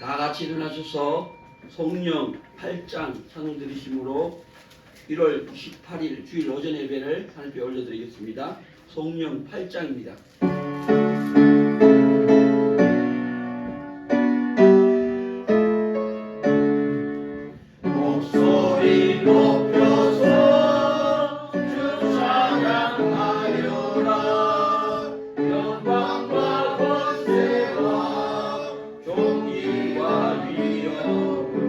다 같이 일어나셔서 성령 8장 찬송 들으심으로 1월 28일 주일 오전 예배를 하나님께 올려드리겠습니다. 성령 8장입니다. 목소리 높여서 주 찬양하여라. 영광과 권세와 존귀와 위엄을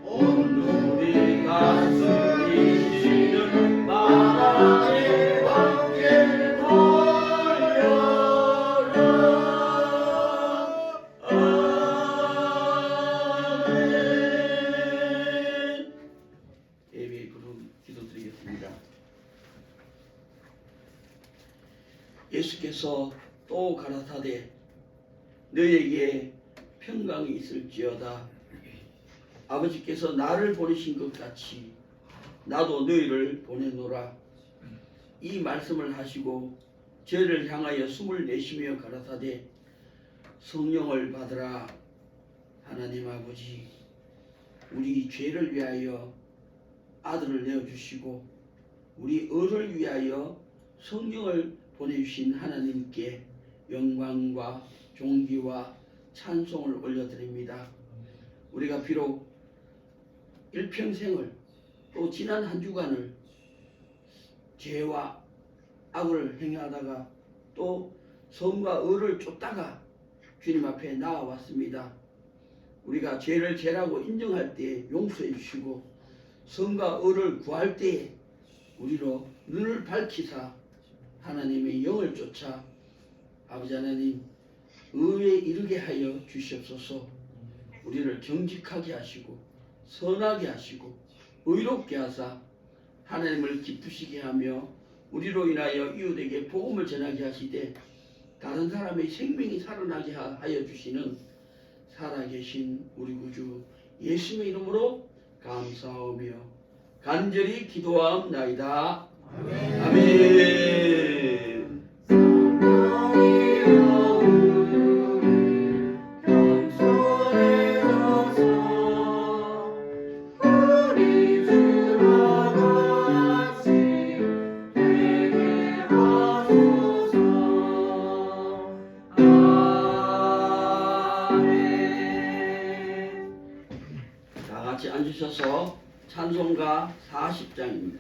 온누리 다스리시는 만왕의 왕께 돌려라. 아멘. 예배의 부름 기도드리겠습니다. 예수께서 또 가라사대 너에게 평강이 있을지어다. 아버지께서 나를 보내신 것 같이 나도 너희를 보내노라. 이 말씀을 하시고 저를 향하여 숨을 내쉬며 가라사대 성령을 받으라. 하나님 아버지, 우리 죄를 위하여 아들을 내어주시고 우리 의를 위하여 성령을 보내주신 하나님께 영광과 존귀와 찬송을 올려드립니다. 우리가 비록 일평생을 또 지난 한 주간을 죄와 악을 행하다가 또 성과 의를 쫓다가 주님 앞에 나아왔습니다. 우리가 죄를 죄라고 인정할 때 용서해 주시고 성과 의를 구할 때 우리로 눈을 밝히사 하나님의 영을 쫓아 아버지 하나님 의에 이르게 하여 주시옵소서. 우리를 정직하게 하시고 선하게 하시고 의롭게 하사 하나님을 기쁘시게 하며 우리로 인하여 이웃에게 복음을 전하게 하시되 다른 사람의 생명이 살아나게 하여 주시는 살아계신 우리 구주 예수님의 이름으로 감사하며 간절히 기도하옵나이다. 아멘. 아멘. 다 같이 앉으셔서 찬송가 40장입니다.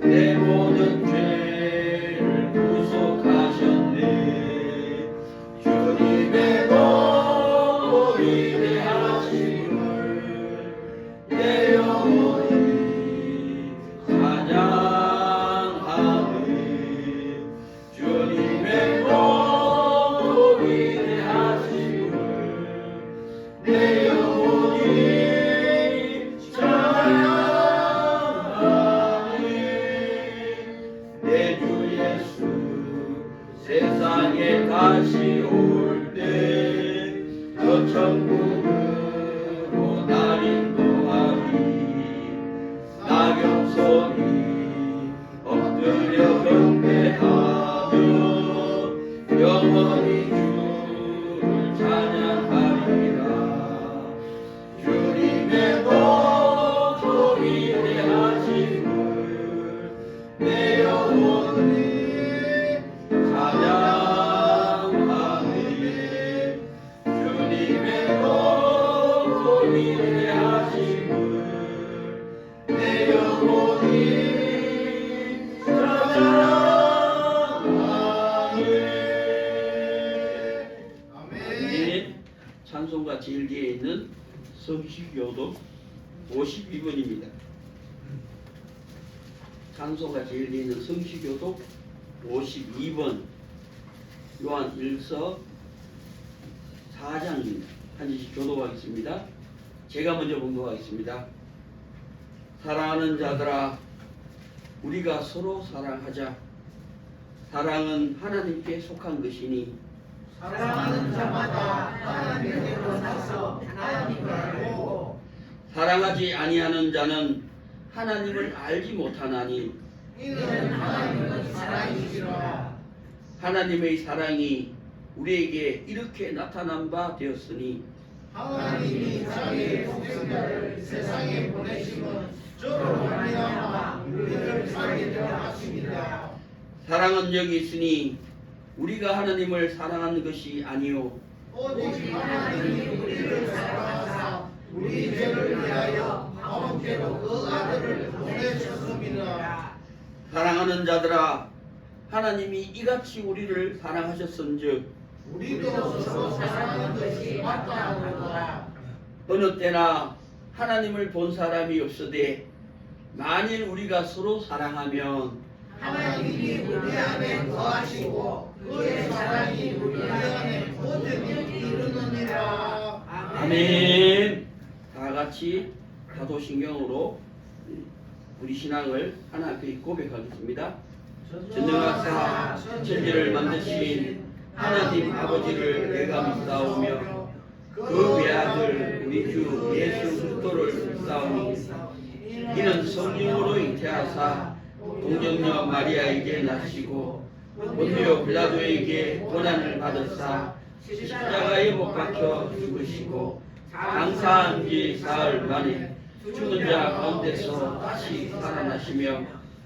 내 모든 죄 세상에 다시 올 때 저 천국으로 날 인도하리. 낙엽 소리 엎드려 경배하며 영원히 주를 찬양하리라. 주님의 복음이 대하심을 내 영혼이 찬양하네. 주님의 복음이 대하심을 내 영혼이 찬양하네. 아멘. 찬송가 제일 뒤에 있는 성시교독 52번입니다. 찬송가 제일 뒤에 있는 성시교독 52번 요한 1서 4장입니다. 한 절씩 교독하겠습니다. 제가 먼저 봉독하겠습니다. 사랑하는 자들아, 우리가 서로 사랑하자. 사랑은 하나님께 속한 것이니 사랑하는 자마다 하나님께로 나서 하나님을 알고 사랑하지 아니하는 자는 하나님을 알지 못하나니 이는 하나님은 사랑이시라. 하나님의 사랑이 우리에게 이렇게 나타난 바 되었으니 하나님이 자기의 독생자를 세상에 보내심은 저로 말미암아 우리를 살게 되어 하십니다. 사랑은 여기 있으니 우리가 하나님을 사랑한 것이 아니요 오직 하나님이 우리를 사랑하사 우리 죄를 위하여 마음대로 그 아들을 보내셨습니다. 사랑하는 자들아, 하나님이 이같이 우리를 사랑하셨은즉 우리도 서로 사랑하는 것이 마땅하노라. 어느 때나 하나님을 본 사람이 없으되 만일 우리가 서로 사랑하면 하나님이 우리 안에 거하시고 그의 사랑이 우리 안에 온전히 이루느니라. 아멘. 다 같이 다도신경으로 우리 신앙을 하나님께 고백하겠습니다. 전능하사 천지를 만드신 하나님 아버지를 내가 믿사오며 그 외아들 우리 주 예수 그리스도를 믿사오니 이는 성령으로 잉태하사 동정녀 마리아에게 낳으시고 본디오 빌라도에게 고난을 받으사 십자가에 못 박혀 죽으시고 장사한 지 사흘 만에 죽은 자 가운데서 다시 살아나시며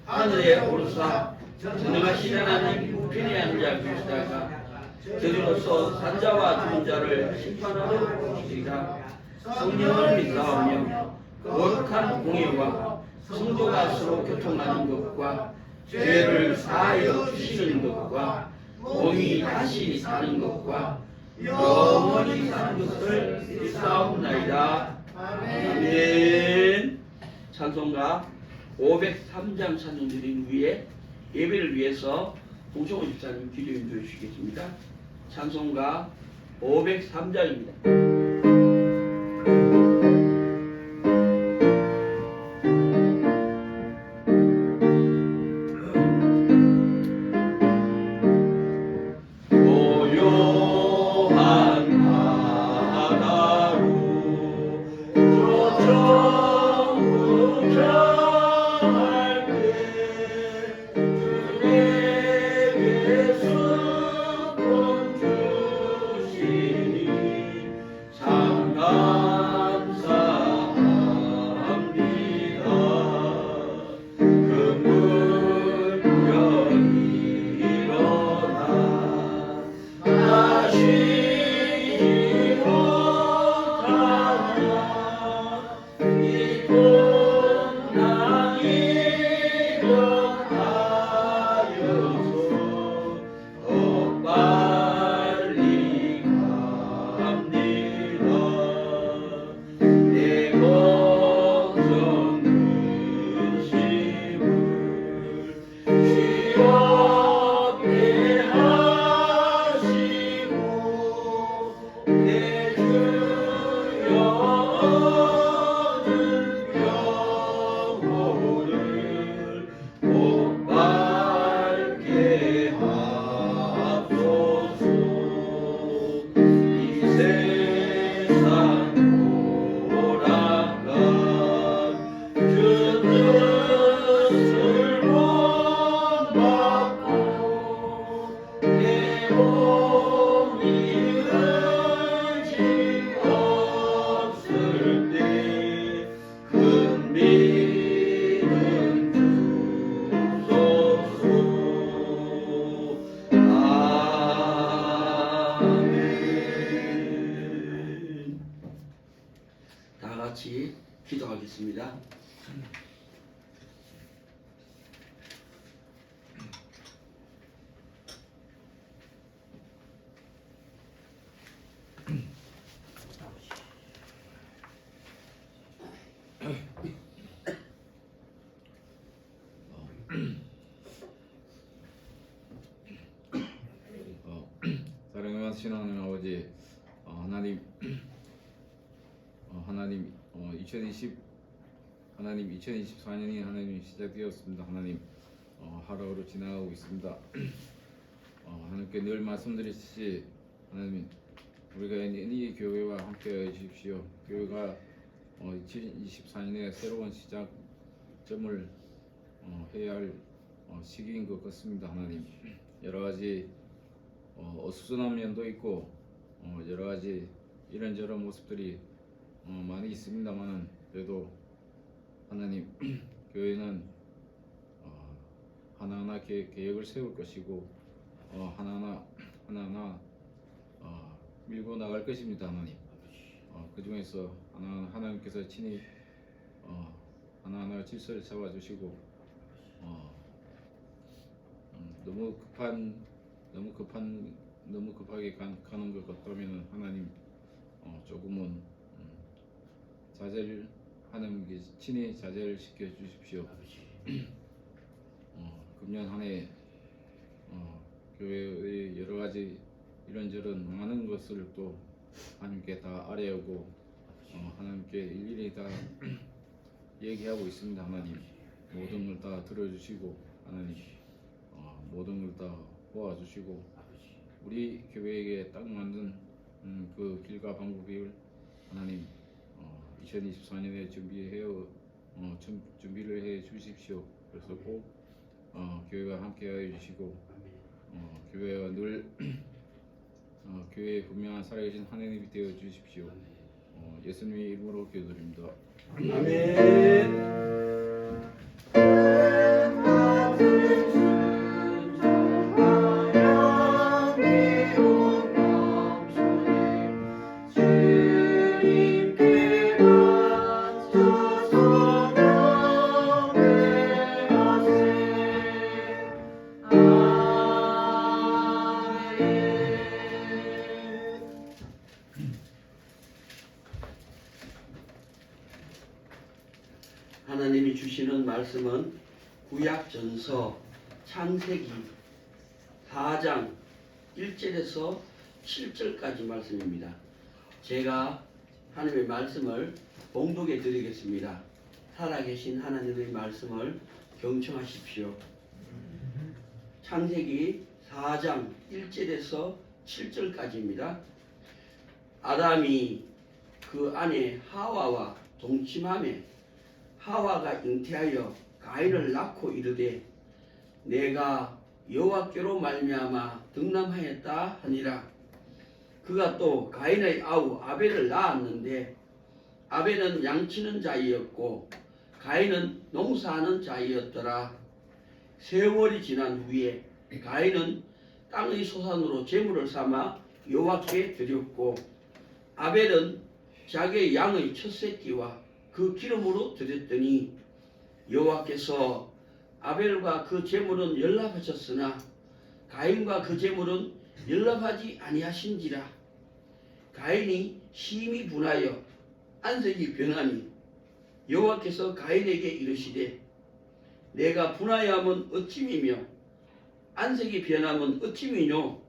하늘에 오르사 전능하신 하나님 우편에 앉아 계시다가 저리로서 산자와 죽은 자를 심판하러 오시리라. 성령을 믿사오며 거룩한 공예와 성도가 서로 교통하는 것과 죄를 사하여 주시는 것과 몸이 다시 사는 것과 영원히 사는 것을 믿사옵나이다. 아멘. 찬송가 503장 찬송 드린 후에 예배를 위해서 홍성호 집사님 기도 인도해 주시겠습니다. 찬송가 503장입니다. 복 받게 하소서. 있습니다. 사랑하시는 하나님 아버지, 하나님, 하나님, 2024년이 하나님 시작되었습니다. 하나님, 하루하루 지나가고 있습니다. 하나님께 늘 말씀드리듯이 하나님, 우리가 이 교회와 함께해 주십시오. 교회가 2024년에 새로운 시작점을 해야 할 시기인 것 같습니다. 하나님, 여러 가지 어수선한 면도 있고 여러 가지 이런저런 모습들이 많이 있습니다만은 그래도 하나님 교회는 하나하나 계획을 세울 것이고 하나하나 밀고 나갈 것입니다. 하나님 그 중에서 하나님께서 친히 하나하나 질서를 잡아주시고 너무 급하게 가는 것 같다면 하나님 조금은 자제를 하나님께 친히 자제를 시켜 주십시오. 금년 한해 교회의 여러 가지 이런저런 많은 것을 또 하나님께 다 아뢰고 하나님께 일일이 다 얘기하고 있습니다. 하나님 모든 걸 다 들어주시고 하나님 모든 걸 다 도와주시고 우리 교회에게 딱 맞는 그 길과 방법을 하나님 2024년에 준비를 해 주십시오. 그래서 꼭 교회와 함께하여 주시고 교회와 늘 교회에 분명한 살아계신 하나님이 되어 주십시오. 예수님의 이름으로 기도드립니다. 아멘. 하나님이 주시는 말씀은 구약전서 창세기 4장 1절에서 7절까지 말씀입니다. 제가 하나님의 말씀을 봉독해 드리겠습니다. 살아계신 하나님의 말씀을 경청하십시오. 창세기 4장 1절에서 7절까지입니다. 아담이 그 아내 하와와 동침하며 하와가 잉태하여 가인을 낳고 이르되 내가 여호와께로 말미암아 득남하였다 하니라. 그가 또 가인의 아우 아벨을 낳았는데 아벨은 양치는 자이었고 가인은 농사하는 자이었더라. 세월이 지난 후에 가인은 땅의 소산으로 제물을 삼아 여호와께 드렸고 아벨은 자기의 양의 첫 새끼와 그 기름으로 드렸더니 여호와께서 아벨과 그 제물은 연락하셨으나 가인과 그 제물은 연락하지 아니하신지라. 가인이 심히 분하여 안색이 변하니 여호와께서 가인에게 이르시되 내가 분하여함은 어찌미며 안색이 변함은 어찌미뇨.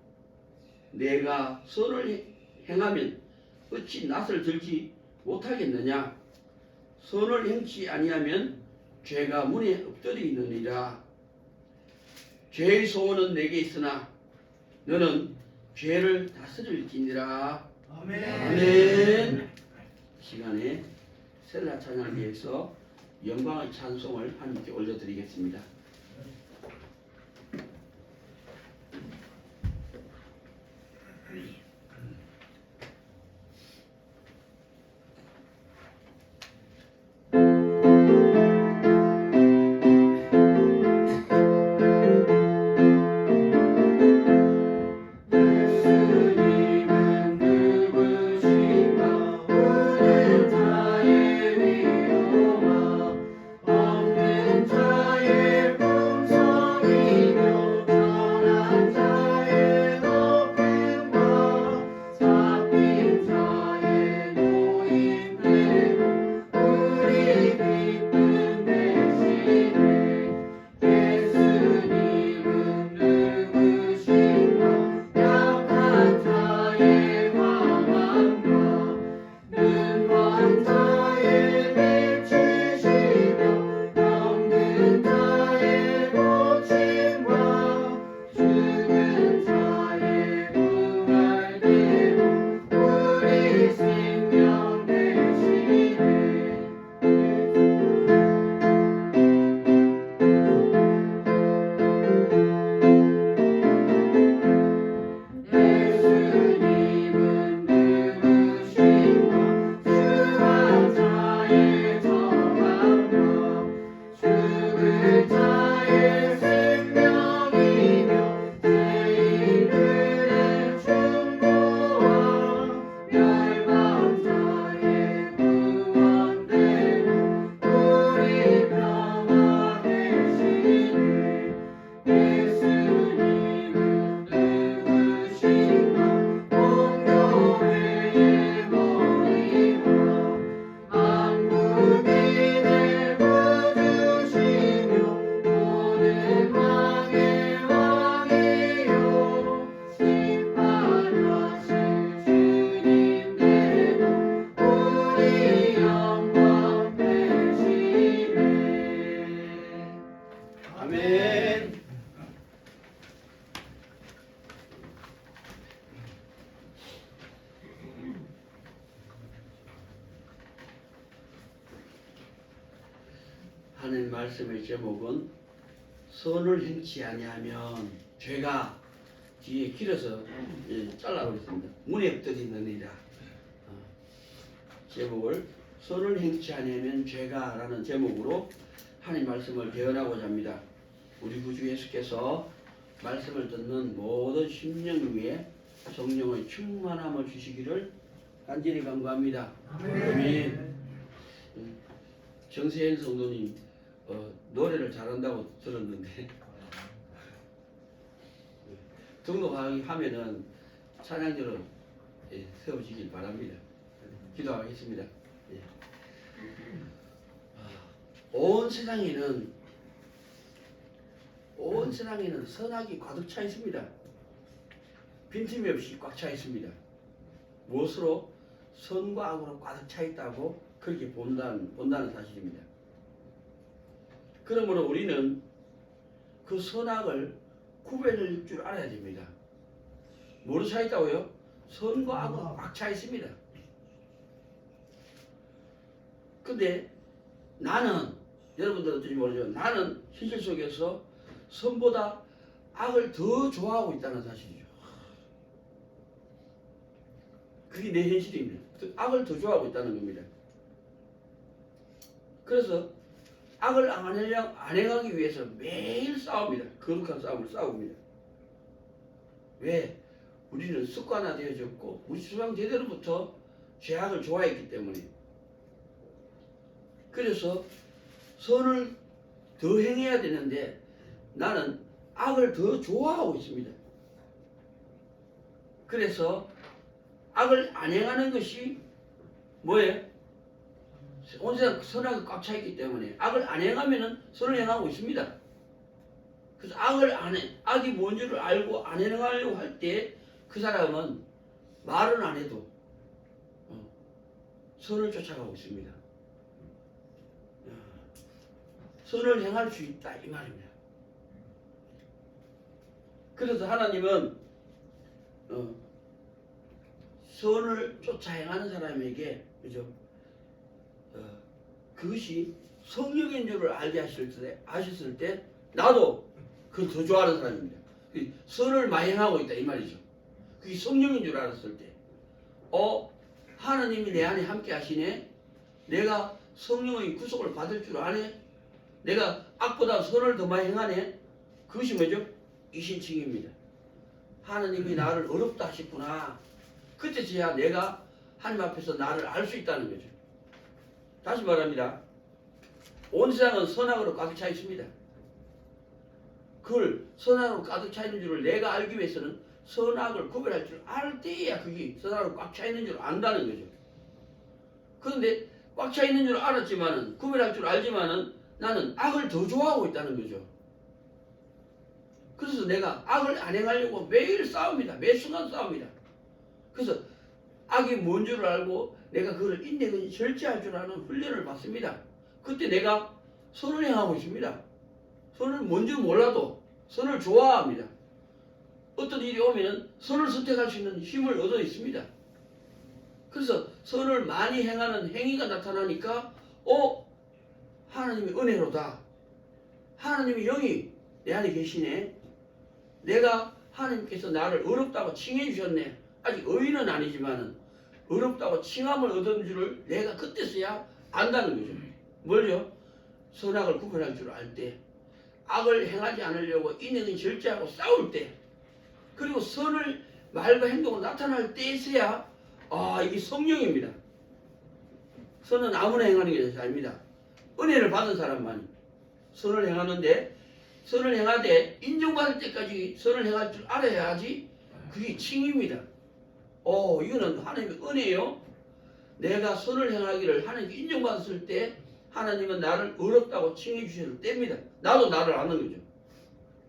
내가 선을 행하면 어찌 낯을 들지 못하겠느냐. 선을 행치 아니하면 죄가 문에 엎드리느니라. 죄의 소원은 내게 있으나 너는 죄를 다스릴지니라. 아멘. 아멘. 시간에 셀라 찬양을 위해서 영광의 찬송을 하나님께 올려드리겠습니다. 예수님은 누구신가 오늘 자의 위로만 하는 말씀의 제목은 선을 행치 아니하면 죄가 뒤에 길어서 잘라버렸습니다. 문에 엎드리느니라. 제목을 선을 행치 아니하면 죄가 라는 제목으로 하나님 말씀을 개헌하고자 합니다. 우리 구주 예수께서 말씀을 듣는 모든 심령 위에 성령의 충만함을 주시기를 간절히 간구합니다. 아멘. 정세현 성도님 노래를 잘한다고 들었는데 등록하면은 찬양대로 세워지길 바랍니다. 기도하겠습니다. 온 세상에는 선악이 가득 차 있습니다. 빈틈이 없이 꽉 차 있습니다. 무엇으로? 선과 악으로 가득 차 있다고 그렇게 본다는 사실입니다. 그러므로 우리는 그 선악을 구별할 줄 알아야 됩니다. 뭐로 차 있다고요? 선과 악으로 꽉 차 있습니다. 근데 나는, 여러분들 어떤지 모르죠. 나는 현실 속에서 선보다 악을 더 좋아하고 있다는 사실이죠. 그게 내 현실입니다. 악을 더 좋아하고 있다는 겁니다. 그래서 악을 안 행하기 위해서 매일 싸웁니다. 거룩한 싸움을 싸웁니다. 왜? 우리는 습관화되어졌고 우리 수상 제대로부터 죄악을 좋아했기 때문에. 그래서 선을 더 행해야 되는데 나는 악을 더 좋아하고 있습니다. 그래서 악을 안 행하는 것이 뭐예요? 온 세상 선악이 꽉 차 있기 때문에 악을 안 행하면은 선을 행하고 있습니다. 그래서 악이 뭔 줄을 알고 안 행하려고 할 때 그 사람은 말은 안 해도 선을 쫓아가고 있습니다. 선을 행할 수 있다 이 말입니다. 그래서 하나님은 선을 쫓아 행하는 사람에게 그죠? 그것이 성령인 줄을 알게 하셨을 때 나도 그걸 더 좋아하는 사람입니다. 선을 많이 행하고 있다 이 말이죠. 그게 성령인 줄 알았을 때 하나님이 내 안에 함께 하시네. 내가 성령의 구속을 받을 줄 아네. 내가 악보다 선을 더 많이 행하네. 그것이 뭐죠? 이신칭입니다. 하나님이 나를 어렵다 하셨구나. 그때서야 내가 하나님 앞에서 나를 알 수 있다는 거죠. 다시 말합니다. 온 세상은 선악으로 가득 차 있습니다. 그걸 선악으로 가득 차 있는 줄을 내가 알기 위해서는 선악을 구별할 줄 알 때야 그게 선악으로 꽉 차 있는 줄 안다는 거죠. 그런데 꽉 차 있는 줄 알았지만은 구별할 줄 알지만은 나는 악을 더 좋아하고 있다는 거죠. 그래서 내가 악을 안 행하려고 매일 싸웁니다. 매 순간 싸웁니다. 그래서 악이 뭔 줄 알고 내가 그걸 인내근히 절제할 줄 아는 훈련을 받습니다. 그때 내가 선을 행하고 있습니다. 선을 뭔지 몰라도 선을 좋아합니다. 어떤 일이 오면 선을 선택할 수 있는 힘을 얻어 있습니다. 그래서 선을 많이 행하는 행위가 나타나니까 하나님이 은혜로다. 하나님이 영이 내 안에 계시네. 내가 하나님께서 나를 어렵다고 칭해 주셨네. 아직 의인은 아니지만은 어렵다고 칭함을 얻은 줄을 내가 그때서야 안다는 거죠. 뭘요? 선악을 구별할 줄 알 때, 악을 행하지 않으려고 인내는 절제하고 싸울 때, 그리고 선을 말과 행동으로 나타날 때에서야 이게 성령입니다. 선은 아무나 행하는 게 아닙니다. 은혜를 받은 사람만이 선을 행하는데, 선을 행하되 인정받을 때까지 선을 행할 줄 알아야지 그게 칭입니다. 이거는 하나님의 은혜요. 내가 선을 행하기를 하나님께 인정받았을 때 하나님은 나를 어렵다고 칭해 주실 때입니다. 나도 나를 아는 거죠.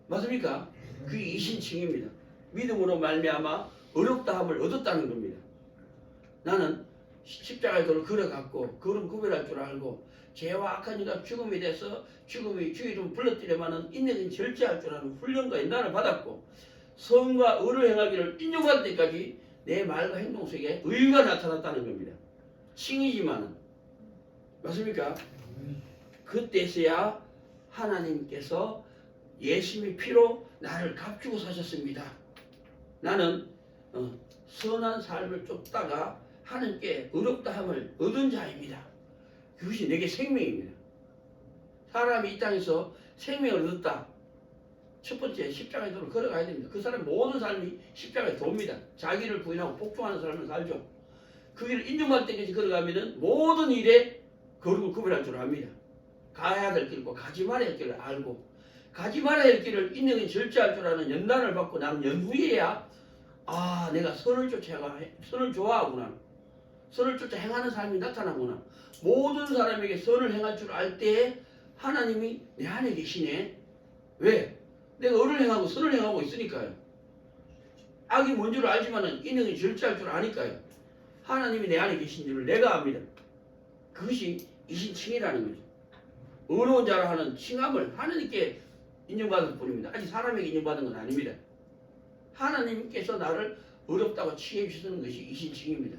맞습니까? 그게 이신칭입니다. 믿음으로 말미암아 어렵다함을 얻었다는 겁니다. 나는 십자가의 도를 걸어갔고 그걸 구별할 줄 알고 죄와 악한 이가 죽음에 대해서 죽음의 주의 좀 불러들여만은 인내는 절제할 줄 아는 훈련과 인단을 받았고 선과 의를 행하기를 인정받을 때까지 내 말과 행동 속에 의가 나타났다는 겁니다. 칭이지만은 맞습니까? 그때서야 하나님께서 예수님의 피로 나를 값주고 사셨습니다. 나는 선한 삶을 쫓다가 하나님께 의롭다함을 얻은 자입니다. 그것이 내게 생명입니다. 사람이 이 땅에서 생명을 얻었다. 첫 번째 십자가의 도를 걸어가야 됩니다. 그 사람 모든 삶이 십자가의 도입니다. 자기를 부인하고 복종하는 삶을 살죠. 그 길을 인정받을 때까지 걸어가면은 모든 일에 거룩을 구별할 줄 압니다. 가야 될 길과 가지 말아야 할 길을 알고 가지 말아야 할 길을 인정이 절제할 줄 아는 연단을 받고 나는 연후에야 내가 선을 쫓아가 선을 좋아하구나. 선을 쫓아 행하는 삶이 나타나구나. 모든 사람에게 선을 행할 줄 알 때에 하나님이 내 안에 계시네. 왜? 내가 의를 행하고 선을 행하고 있으니까요. 악이 뭔 줄 알지만은 인정이 절제할 줄 아니까요. 하나님이 내 안에 계신 줄을 내가 압니다. 그것이 이신칭이라는 거죠. 의로운 자라 하는 칭함을 하나님께 인정받을 뿐입니다. 아직 사람에게 인정받은 건 아닙니다. 하나님께서 나를 어렵다고 칭해 주시는 것이 이신칭입니다.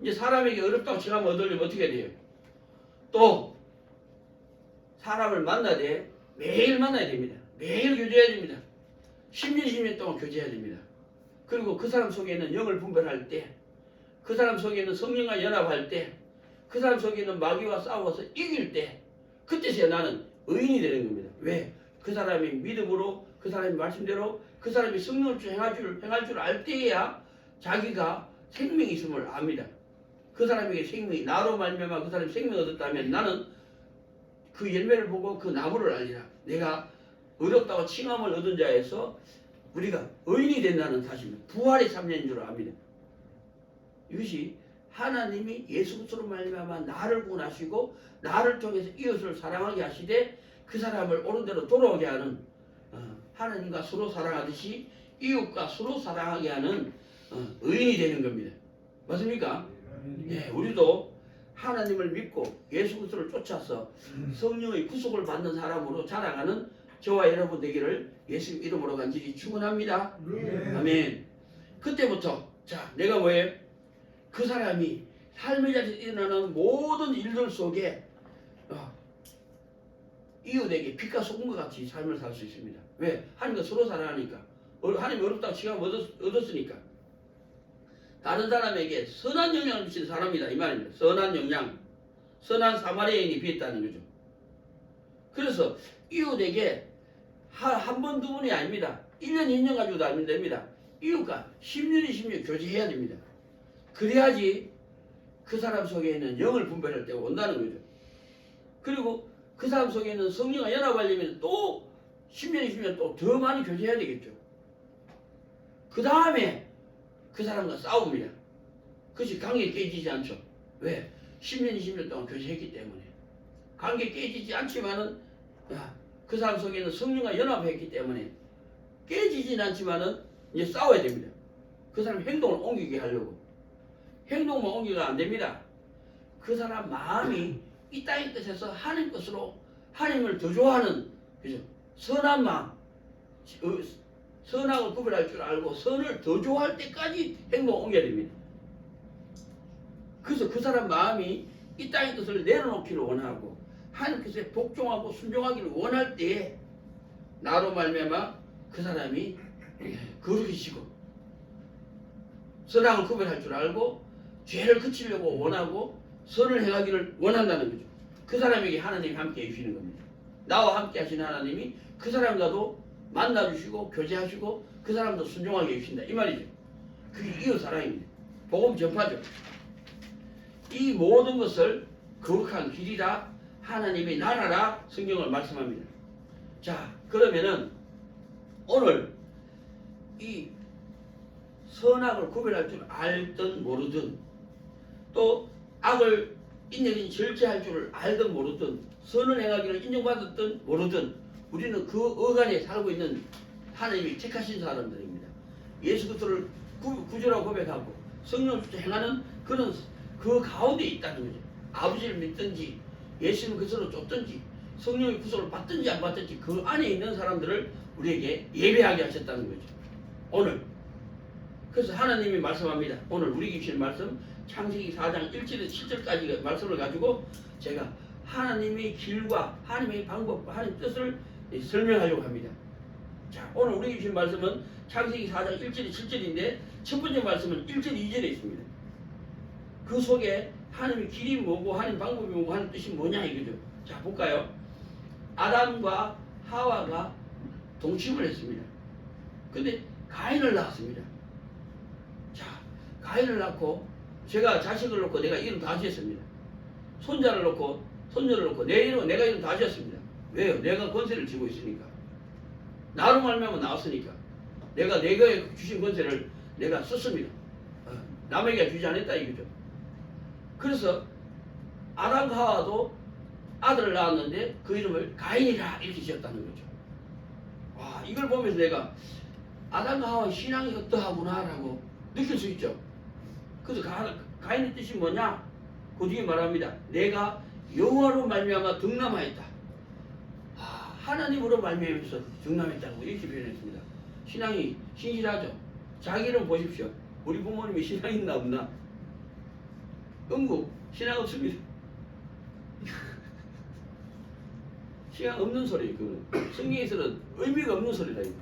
이제 사람에게 어렵다고 칭하면 얻으려면 어떻게 돼요? 또 사람을 만나되 매일 만나야 됩니다. 매일 교제해야 됩니다. 10년, 10년 동안 교제해야 됩니다. 그리고 그 사람 속에 있는 영을 분별할 때, 그 사람 속에 있는 성령과 연합할 때, 그 사람 속에 있는 마귀와 싸워서 이길 때, 그때서야 나는 의인이 되는 겁니다. 왜? 그 사람이 믿음으로, 그 사람이 말씀대로, 그 사람이 성령을 행할 줄 알 때에야 자기가 생명이 있음을 압니다. 그 사람에게 생명이, 나로 말미암아 그 사람이 생명을 얻었다면 나는 그 열매를 보고 그 나무를 알리라. 내가 어렵다고 칭함을 얻은 자에서 우리가 의인이 된다는 사실입니다. 부활의 3년인 줄 압니다. 이것이 하나님이 예수 그리스도로 말미암아 나를 구원하시고 나를 통해서 이웃을 사랑하게 하시되 그 사람을 옳은 대로 돌아오게 하는 하나님과 서로 사랑하듯이 이웃과 서로 사랑하게 하는 의인이 되는 겁니다. 맞습니까? 예, 우리도 하나님을 믿고 예수 그리스도를 쫓아서 성령의 구속을 받는 사람으로 자라가는 저와 여러분 되기를 예수 이름으로 간절히 축원합니다. 아멘. 그때부터 자 내가 뭐예요? 그 사람이 삶의 자리에서 일어나는 모든 일들 속에 이웃에게 빛과 소금과 같이 삶을 살 수 있습니다. 왜? 하나님과 서로 사랑하니까. 하나님이 어렵다고 지금 얻었으니까. 다른 사람에게 선한 영향을 미치는 사람이다 이 말입니다. 선한 영향, 선한 사마리아인이 비했다는 거죠. 그래서 이웃에게 한 번, 두 번이 아닙니다. 1년, 2년 가지고도 안 됩니다. 이웃과 10년, 20년 교제해야 됩니다. 그래야지 그 사람 속에 있는 영을 분별할 때가 온다는 거죠. 그리고 그 사람 속에 있는 성령과 연합하려면 또 10년, 20년 또 더 많이 교제해야 되겠죠. 그 다음에 그 사람과 싸웁니다. 그것이 관계 깨지지 않죠. 왜? 10년, 20년 동안 교제했기 때문에. 관계 깨지지 않지만은 그 사람 속에 있는 성령과 연합했기 때문에 깨지진 않지만은 이제 싸워야 됩니다. 그 사람 행동을 옮기게 하려고. 행동만 옮기가 안 됩니다. 그 사람 마음이 이 땅의 뜻에서 하나님 것으로 하나님을 더 좋아하는 그죠? 선한 마음, 선악을 구별할 줄 알고 선을 더 좋아할 때까지 행동을 옮겨야 됩니다. 그래서 그 사람 마음이 이 땅의 뜻을 내려놓기를 원하고 하나님께서 복종하고 순종하기를 원할 때에 나로 말미암아 그 사람이 거룩해지고 선악을 구별할 줄 알고 죄를 그치려고 원하고 선을 행하기를 원한다는 거죠. 그 사람에게 하나님이 함께 해주시는 겁니다. 나와 함께 하시는 하나님이 그 사람과도 만나주시고 교제하시고 그 사람도 순종하게 해주신다 이 말이죠. 그게 이웃 사랑입니다. 복음 전파죠. 이 모든 것을 거룩한 길이라 하나님의 나라라 성경을 말씀합니다. 자 그러면은 오늘 이 선악을 구별할 줄 알든 모르든 또 악을 인정이 절제할 줄 알든 모르든 선을 행하기를 인정받았든 모르든 우리는 그 어간에 살고 있는 하나님이 택하신 사람들입니다. 예수 그리스도를 구주라고 고백하고 성령을 행하는 그런 그 가운데 있다는 거죠. 아버지를 믿든지 예수님 그리스도를 쫓든지 성령의 구속을 받든지 안 받든지 그 안에 있는 사람들을 우리에게 예배하게 하셨다는 거죠. 오늘 그래서 하나님이 말씀합니다. 오늘 우리에게 주신 말씀 창세기 4장 1절에서 7절까지 말씀을 가지고 제가 하나님의 길과 하나님의 방법과 하나님의 뜻을 설명하려고 합니다. 자, 오늘 우리 주신 말씀은 창세기 4장 1절 7절인데 첫 번째 말씀은 1절 2절에 있습니다. 그 속에 하나님의 길이 뭐고 하나님의 방법이 뭐고 하나님의 뜻이 뭐냐 이거죠. 자, 볼까요? 아담과 하와가 동침을 했습니다. 근데 가인을 낳았습니다. 자, 가인을 낳고 제가 자식을 놓고 내가 이름 다 지었습니다. 손자를 놓고 손녀를 놓고 내가 이름 다 지었습니다. 왜요? 내가 권세를 쥐고 있으니까. 나로 말미암아 나왔으니까. 내가 주신 권세를 내가 썼습니다. 남에게 주지 않았다 이거죠. 그래서 아담과 하와도 아들을 낳았는데 그 이름을 가인이라 이렇게 지었다는 거죠. 와, 이걸 보면서 내가 아담과 하와의 신앙이 어떠하구나라고 느낄 수 있죠. 그래서 가인의 뜻이 뭐냐? 그 뒤에 말합니다. 내가 여호와로 말미암아 득남하였다. 하나님으로 말미암아서 득남했다고 이렇게 표현했습니다. 신앙이 신실하죠. 자기 이름 보십시오. 우리 부모님이 신앙 있나 없나? 응구 신앙 없습니다. 신앙 없는 소리. 그거는 성경에서는 의미가 없는 소리다. 이거.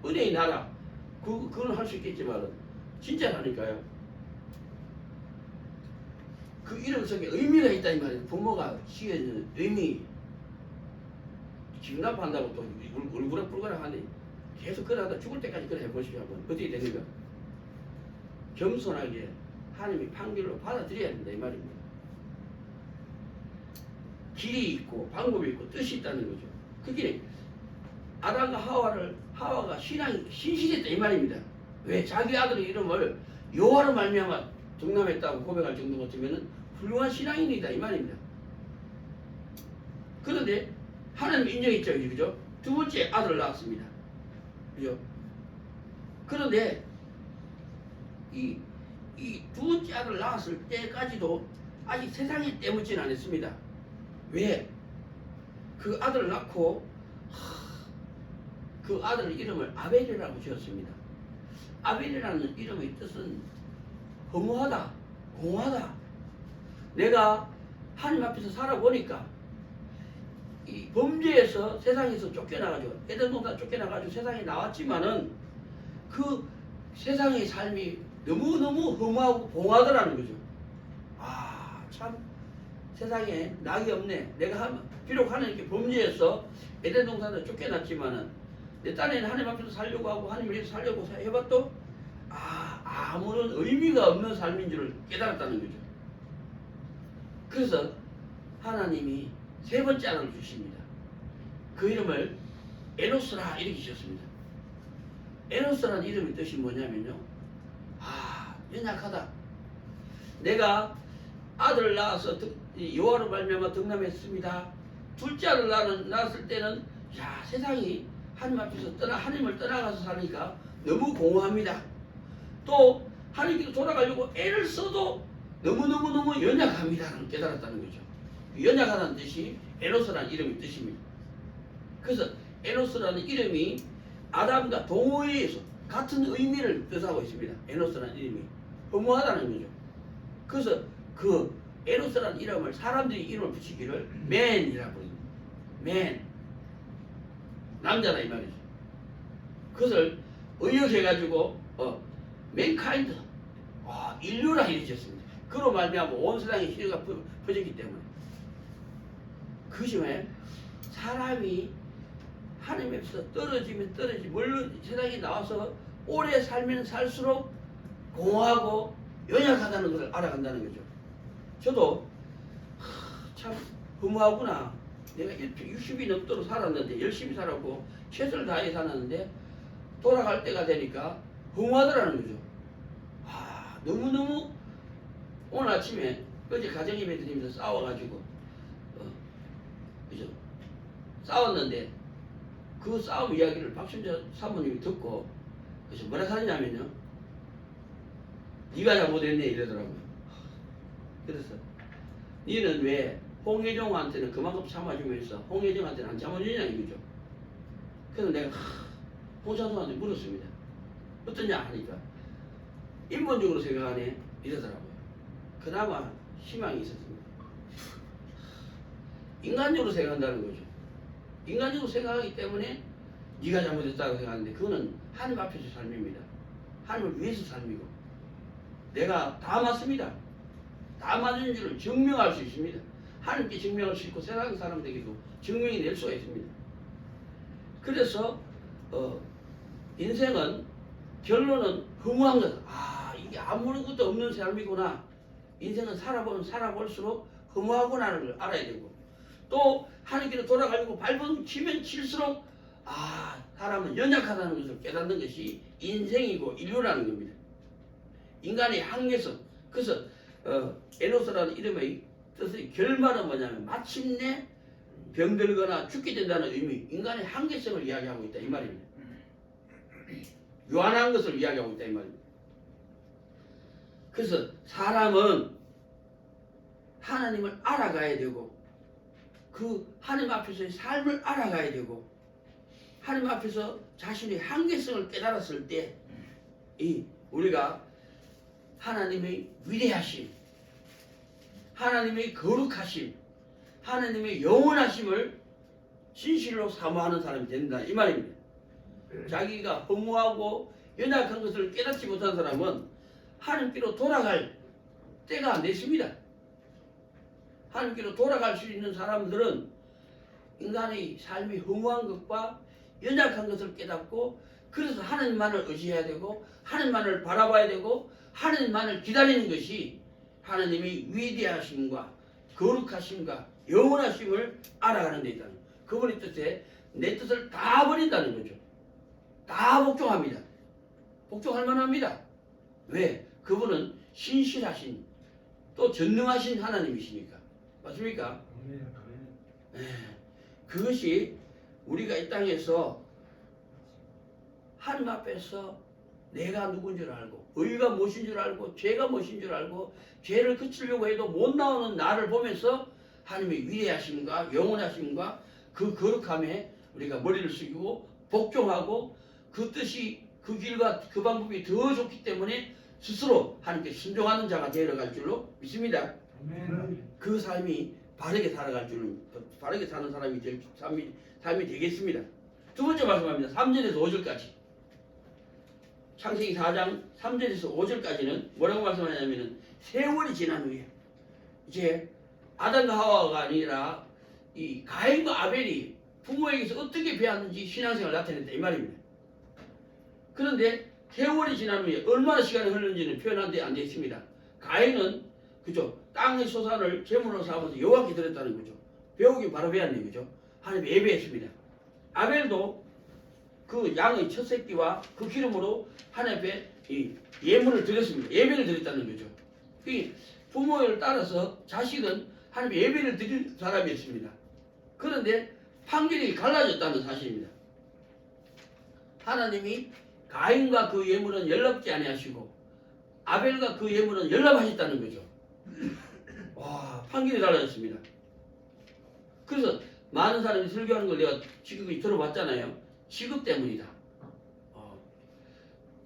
은혜의 나라. 그건 할 수 있겠지만 진짜라니까요. 그 이름 속에 의미가 있다 이 말이에요. 부모가 지어주는 의미. 기분 나빠한다고 또 울그락불그락 하네. 계속 그러다 죽을 때까지 그래 해보시죠. 한번. 어떻게 되는가? 겸손하게 하나님의 판결로 받아들여야 된다 이 말입니다. 길이 있고 방법이 있고 뜻이 있다는 거죠. 그게 아담과 하와가 신앙이 신실했다 이 말입니다. 왜? 자기 아들의 이름을 여호와로 말미암아 득남했다고 고백할 정도 같으면 훌륭한 신앙인이다 이 말입니다. 그런데 하나님 인정했죠, 그죠? 두 번째 아들을 낳았습니다. 그죠? 그런데 이 두 번째 아들을 낳았을 때까지도 아직 세상이 때묻지는 않았습니다. 왜? 그 아들을 낳고 그 아들 이름을 아벨이라고 지었습니다. 아벨이라는 이름의 뜻은 허무하다, 공허하다. 내가 하나님 앞에서 살아보니까 이 범죄에서 세상에서 쫓겨나가지고 에덴 동산 쫓겨나가지고 세상에 나왔지만은 그 세상의 삶이 너무너무 허무하고 공허하더라는 거죠. 참 세상에 낙이 없네. 내가 비록 하나님께 범죄해서 에덴 동산에 쫓겨났지만은 내 딴에는 하나님 앞에서 살려고 하고 하나님 위해서 살려고 해봤도 아무런 의미가 없는 삶인 줄을 깨달았다는 거죠. 그래서 하나님이 세 번째 아들을 주십니다. 그 이름을 에노스라 이렇게 지었습니다. 에노스라는 이름의 뜻이 뭐냐면요. 연약하다. 내가 아들을 낳아서 여호와로 말미암아 득남했습니다. 둘째 아들을 낳았을 때는 세상이 하나님 앞에서 하나님을 떠나가서 사니까 너무 공허합니다. 또 하나님께로 돌아가려고 애를 써도 너무 연약합니다라는 깨달았다는 거죠. 연약하다는 뜻이 에노스라는 이름의 뜻입니다. 그래서 에노스라는 이름이 아담과 동호회에서 같은 의미를 뜻하고 있습니다. 에노스라는 이름이 허무하다는 거죠. 그래서 그 에노스라는 이름을 사람들이 이름을 붙이기를 맨이라고 부릅니다. 맨 남자다 이 말이죠. 그것을 의역해가지고 맨카인드 인류라 이루어졌습니다. 그로 말미암아 온 세상에 희재가 퍼졌기 때문에 그중에 사람이 하나님에서 떨어지면 물론 세상에 나와서 오래 살면 살수록 공허하고 연약하다는 것을 알아간다는 거죠. 저도 참 허무하구나. 내가 60이 넘도록 살았는데 열심히 살았고 최선을 다해 살았는데 돌아갈 때가 되니까 허무하더라는 거죠. 너무너무 오늘 아침에 어제 가정예배 드리면서 싸워가지고 그죠? 싸웠는데 그 싸움 이야기를 박순자 사모님이 듣고 그래서 뭐라 하냐면요. 네가 잘못했네 이러더라고요. 그래서 너는 왜 홍혜정한테는 그만큼 참아주면서 홍혜정한테는 안 참아주냐 이거죠. 그래서 내가 홍찬수한테 물었습니다. 어떠냐 하니까 인본적으로 생각하네 이러더라고요. 그나마 희망이 있었습니다. 인간적으로 생각한다는 거죠. 인간적으로 생각하기 때문에 네가 잘못했다고 생각하는데 그거는 하나님 앞에서 삶입니다. 하나님을 위해서 삶이고 내가 다 맞습니다. 다 맞은 줄을 증명할 수 있습니다. 하나님께 증명할 수 있고 세상 사람들에게도 증명이 될 수가 있습니다. 그래서 인생은 결론은 허무한 것. 이게 아무것도 없는 삶이구나. 인생은 살아보면 살아볼수록 허무하구나를 알아야 되고 또 하나님께로 돌아가지고 밟은 치면 칠수록 사람은 연약하다는 것을 깨닫는 것이 인생이고 인류라는 겁니다. 인간의 한계성. 그래서 에노스라는 이름의 뜻의 결말은 뭐냐면 마침내 병들거나 죽게 된다는 의미, 인간의 한계성을 이야기하고 있다 이 말입니다. 유한한 것을 이야기하고 있다 이 말입니다. 그래서 사람은 하나님을 알아가야 되고 그 하나님 앞에서의 삶을 알아가야 되고 하나님 앞에서 자신의 한계성을 깨달았을 때 우리가 하나님의 위대하심, 하나님의 거룩하심, 하나님의 영원하심을 진실로 사모하는 사람이 된다 이 말입니다. 자기가 허무하고 연약한 것을 깨닫지 못한 사람은 하나님께로 돌아갈 때가 안 됐습니다. 하나님께로 돌아갈 수 있는 사람들은 인간의 삶이 허무한 것과 연약한 것을 깨닫고 그래서 하나님만을 의지해야 되고 하나님만을 바라봐야 되고 하나님만을 기다리는 것이 하나님의 위대하심과 거룩하심과 영원하심을 알아가는 데 있다는 거예요. 그분의 뜻에 내 뜻을 다 버린다는 거죠. 다 복종합니다. 복종할 만합니다. 왜? 그분은 신실하신 또 전능하신 하나님이시니까. 맞습니까? 그것이 우리가 이 땅에서 하나님 앞에서 내가 누군 줄 알고 의가 무엇인 줄 알고 죄가 무엇인 줄 알고 죄를 그치려고 해도 못 나오는 나를 보면서 하나님의 위대하심과 영원하심과 그 거룩함에 우리가 머리를 숙이고 복종하고 그 뜻이 그 길과 그 방법이 더 좋기 때문에 스스로 하나님께 순종하는 자가 되어갈 줄로 믿습니다. 그 삶이 바르게 살아갈 줄은 바르게 사는 사람이 될 삶이 되겠습니다. 두 번째 말씀합니다. 3절에서 5절까지. 창세기 4장 3절에서 5절까지는 뭐라고 말씀하냐면은 세월이 지난 후에 이제 아담과 하와가 아니라 이 가인과 아벨이 부모에게서 어떻게 배웠는지 신앙생활을 나타냈다 이 말입니다. 그런데 세월이 지난 후에 얼마나 시간이 흘렀는지는 표현한 안 되어 있습니다. 가인은 그죠 땅의 소산을 제물로 삼아서 여호와께 드렸다는 거죠. 배우기 바로 배웠네 그죠. 하나님 예배했습니다. 아벨도 그 양의 첫 새끼와 그 기름으로 하나님 앞에 이 예물을 드렸습니다. 예배를 드렸다는 거죠. 이 부모를 따라서 자식은 하나님 예배를 드릴 사람이었습니다. 그런데 판결이 갈라졌다는 사실입니다. 하나님이 가인과 그 예물은 연락지 아니하시고 아벨과 그 예물은 연락하셨다는 거죠. 와, 판결이 달라졌습니다. 그래서 많은 사람이 설교하는 걸 내가 지금 들어봤잖아요. 직업 때문이다.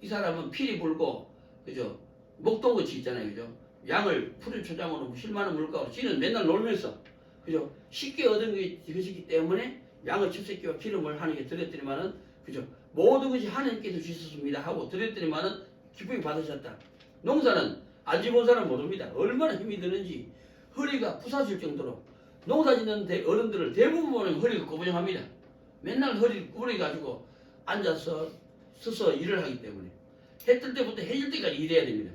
이 사람은 피리 불고 그죠 목동같이 있잖아요. 그죠 양을 풀을 초장으로 실만한 물가로 지는 맨날 놀면서 그죠 쉽게 얻은 것이기 때문에 양의 첫 새끼와 기름을 하나님께 드렸더니만은 그죠 모든 것이 하나님께서 주셨습니다 하고 드렸더니만은 기쁘게 받으셨다. 농사는 안 지본 사람 모릅니다. 얼마나 힘이 드는지 허리가 부사질 정도로 농사 짓는 어른들을 대부분 보면 허리가 꼬부정합니다. 맨날 허리를 구부려가지고 앉아서 서서 일을 하기 때문에 해 뜰 때부터 해질 때까지 일해야 됩니다.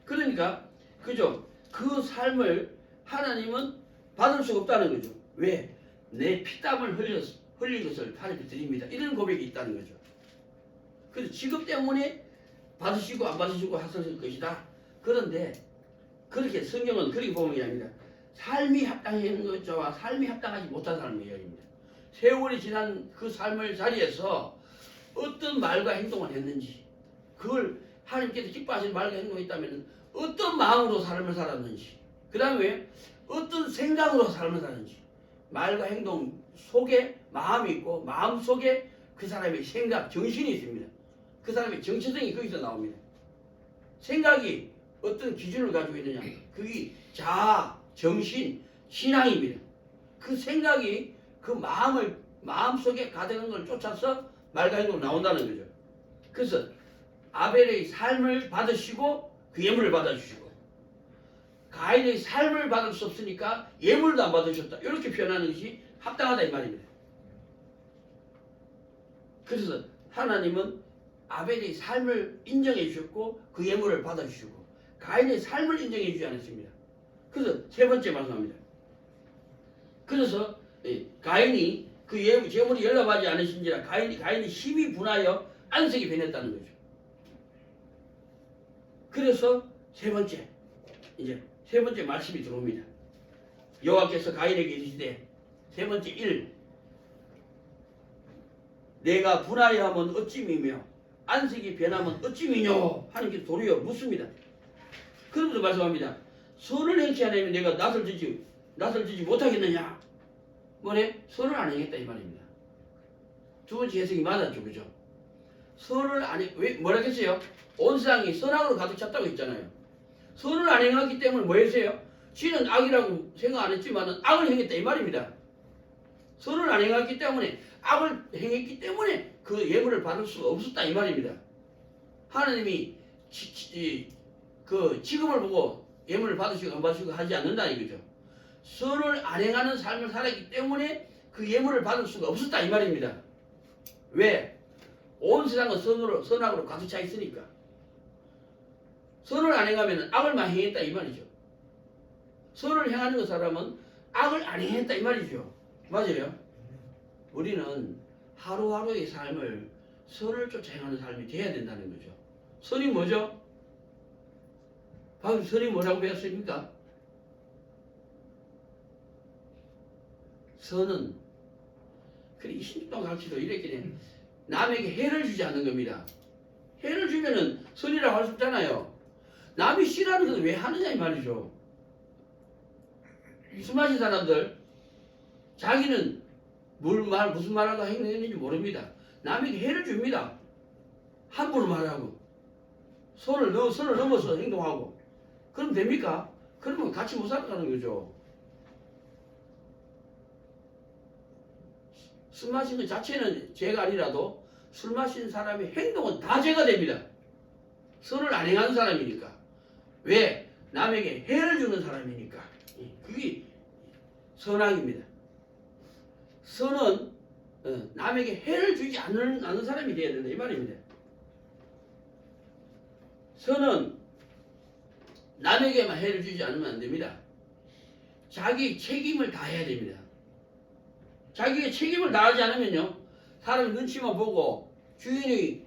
그러니까 그죠 그 삶을 하나님은 받을 수가 없다는 거죠. 왜? 내 피땀을 흘린 것을 하나님께 드립니다. 이런 고백이 있다는 거죠. 그래서 직업 때문에 받으시고 안 받으시고 하실 것이다. 그런데 그렇게 성경은 그렇게 보는 게 아닙니다. 삶이 합당한 것과 삶이 합당하지 못한 삶의 이야기입니다. 세월이 지난 그 삶의 자리에서 어떤 말과 행동을 했는지 그걸 하나님께서 기뻐하시는 말과 행동이 있다면 어떤 마음으로 삶을 살았는지 그 다음에 어떤 생각으로 삶을 사는지 말과 행동 속에 마음이 있고 마음 속에 그 사람의 생각, 정신이 있습니다. 그 사람의 정체성이 거기서 나옵니다. 생각이 어떤 기준을 가지고 있느냐 그게 자아, 정신, 신앙입니다. 그 생각이 그 마음속에 가득한 걸 쫓아서 말과 행동으로 나온다는 거죠. 그래서 아벨의 삶을 받으시고 그 예물을 받아주시고, 가인의 삶을 받을 수 없으니까 예물도 안 받으셨다, 이렇게 표현하는 것이 합당하다 이 말입니다. 그래서 하나님은 아벨의 삶을 인정해 주셨고 그 예물을 받아주시고 가인의 삶을 인정해 주지 않았습니다. 그래서 세 번째 말씀합니다. 그래서 가인이 그 예물이 연락하지 않으신지라 가인이 힘이 분하여 안색이 변했다는 거죠. 그래서 세 번째 말씀이 들어옵니다. 여호와께서 가인에게 이르시되 세 번째 1, 내가 분하여하면 어찌미며 안색이 변하면 어찌미뇨 하나님께서 도리어 묻습니다. 그러면서 말씀합니다. 선을 행치 않으면 내가 낯을 지지 못하겠느냐. 뭐래? 선을 안 행했다 이 말입니다. 두 번째 해석이 맞았죠, 그죠? 선을 안 행, 왜 뭐라 했어요? 온 세상이 선악으로 가득 찼다고 했잖아요. 선을 안 행했기 때문에 뭐 했어요? 지는 악이라고 생각 안 했지만 악을 행했다 이 말입니다. 선을 안 행했기 때문에 악을 행했기 때문에 그 예물을 받을 수가 없었다 이 말입니다. 하나님이 그 지금을 보고 예물을 받으시고 안 받으시고 하지 않는다 이거죠. 선을 안 행하는 삶을 살았기 때문에 그 예물을 받을 수가 없었다 이 말입니다. 왜? 온 세상은 선악으로 가득 차 있으니까. 선을 안 행하면 악을만 행했다 이 말이죠. 선을 행하는 그 사람은 악을 안 행했다 이 말이죠. 맞아요? 우리는 하루하루의 삶을 선을 쫓아 행하는 삶이 되어야 된다는 거죠. 선이 뭐죠? 방금 선이 뭐라고 배웠습니까? 선은 그래 20년 동안 가르치도 이랬긴 남에게 해를 주지 않는 겁니다. 해를 주면은 선이라고 할 수 없잖아요. 남이 싫어하는 것을 왜 하느냐 이 말이죠. 술 마신 사람들 자기는 무슨 말하고 행동했는지 모릅니다. 남에게 해를 줍니다. 함부로 말하고 선을 넘어서 행동하고. 그럼 됩니까? 그러면 같이 못 살아가는 거죠. 술 마시는 것 자체는 죄가 아니라도 술 마신 사람의 행동은 다 죄가 됩니다. 선을 안 행하는 사람이니까. 왜? 남에게 해를 주는 사람이니까. 그게 선악입니다. 선은 남에게 해를 주지 않는 사람이 되어야 된다 이 말입니다. 선은 남에게만 해를 주지 않으면 안 됩니다. 자기 책임을 다해야 됩니다. 자기의 책임을 다하지 않으면요, 사람이 눈치만 보고 주인의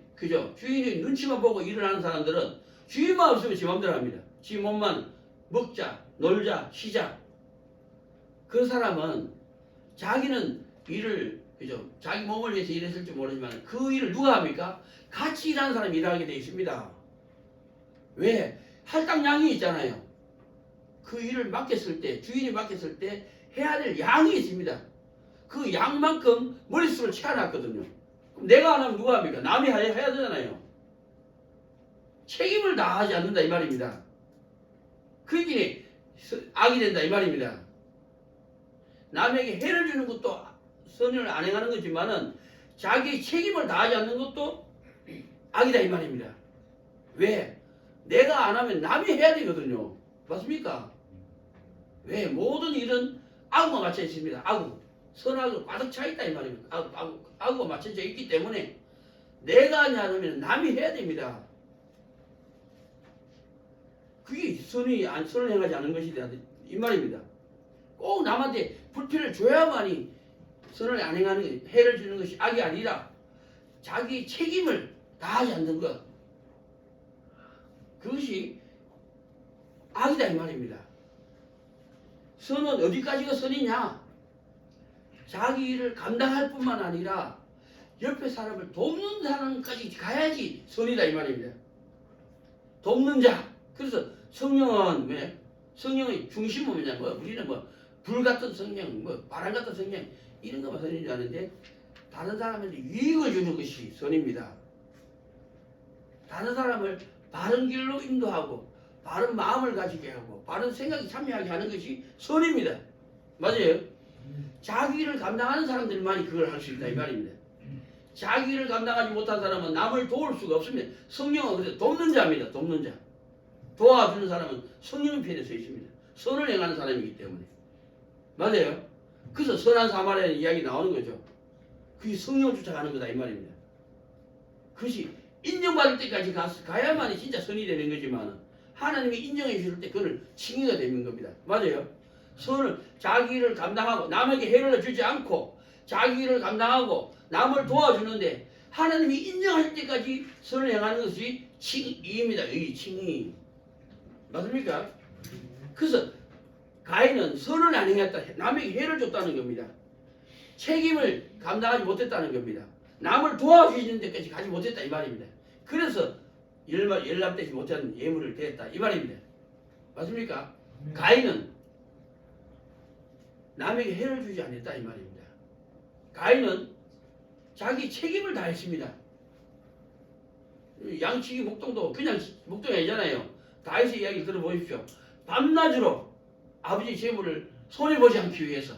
눈치만 보고 일을 하는 사람들은 주인만 없으면 지 맘대로 합니다. 지 몸만 먹자, 놀자, 쉬자. 그 사람은 자기는 일을 자기 몸을 위해서 일했을지 모르지만 그 일을 누가 합니까? 같이 일하는 사람이 일하게 되어 있습니다. 왜? 할당량이 있잖아요. 그 일을 맡겼을 때, 주인이 맡겼을 때 해야 될 양이 있습니다. 그 양만큼 머릿속을 채워놨거든요. 그럼 내가 안 하면 누가 합니까? 남이 해야 되잖아요. 책임을 다하지 않는다 이 말입니다. 그러니 악이 된다 이 말입니다. 남에게 해를 주는 것도 선을 안 행하는 거지만은 자기 책임을 다하지 않는 것도 악이다 이 말입니다. 왜? 내가 안 하면 남이 해야 되거든요. 맞습니까? 왜? 모든 일은 악과 맞춰 있습니다. 악과. 선악으로 가득 차 있다 이 말입니다. 악과 맞춰져 있기 때문에 내가 하지 않으면 남이 해야 됩니다. 그게 선을 행하지 않는 것이 이 말입니다. 꼭 남한테 불편을 줘야만이 선을 안 행하는 해를 주는 것이 악이 아니라 자기 책임을 다하지 않는 것, 그것이 악이다 이 말입니다. 선은 어디까지가 선이냐? 자기 일을 감당할 뿐만 아니라 옆에 사람을 돕는 사람까지 가야지 선이다 이 말입니다. 돕는 자. 그래서 성령은 왜? 성령의 중심은 뭐냐? 우리는 불 같은 성령, 바람 같은 성령 이런 것만 선인 줄 아는데 다른 사람한테 유익을 주는 것이 선입니다. 다른 사람을 바른 길로 인도하고 바른 마음을 가지게 하고 바른 생각이 참여하게 하는 것이 선입니다. 맞아요? 자기를 감당하는 사람들만이 그걸 할 수 있다 이 말입니다. 자기를 감당하지 못한 사람은 남을 도울 수가 없습니다. 성령은 그래서 돕는 자입니다. 돕는 자. 도와주는 사람은 성령 편에 서 있습니다. 선을 행하는 사람이기 때문에. 맞아요? 그래서 선한 사마리아인 이야기 나오는 거죠. 그게 성령을 쫓아가는 거다 이 말입니다. 그것이 인정받을 때까지 가야만이 진짜 선이 되는 거지만 하나님이 인정해 주실 때 그걸 칭의가 되는 겁니다. 맞아요? 선을 자기를 감당하고 남에게 해를 주지 않고 자기를 감당하고 남을 도와주는데 하나님이 인정하실 때까지 선을 행하는 것이 칭의입니다. 이 칭의. 맞습니까? 그래서 가인은 선을 안 행했다. 남에게 해를 줬다는 겁니다. 책임을 감당하지 못했다는 겁니다. 남을 도와주시는 데까지 가지 못했다 이 말입니다. 그래서 열납되지 못한 예물을 드렸다 이 말입니다. 맞습니까? 가인은 남에게 해를 주지 않았다 이 말입니다. 가인은 자기 책임을 다했습니다. 양치기 목동도 그냥 목동이 아니잖아요. 다윗의 이야기 들어보십시오. 밤낮으로 아버지 재물을 손해보지 않기 위해서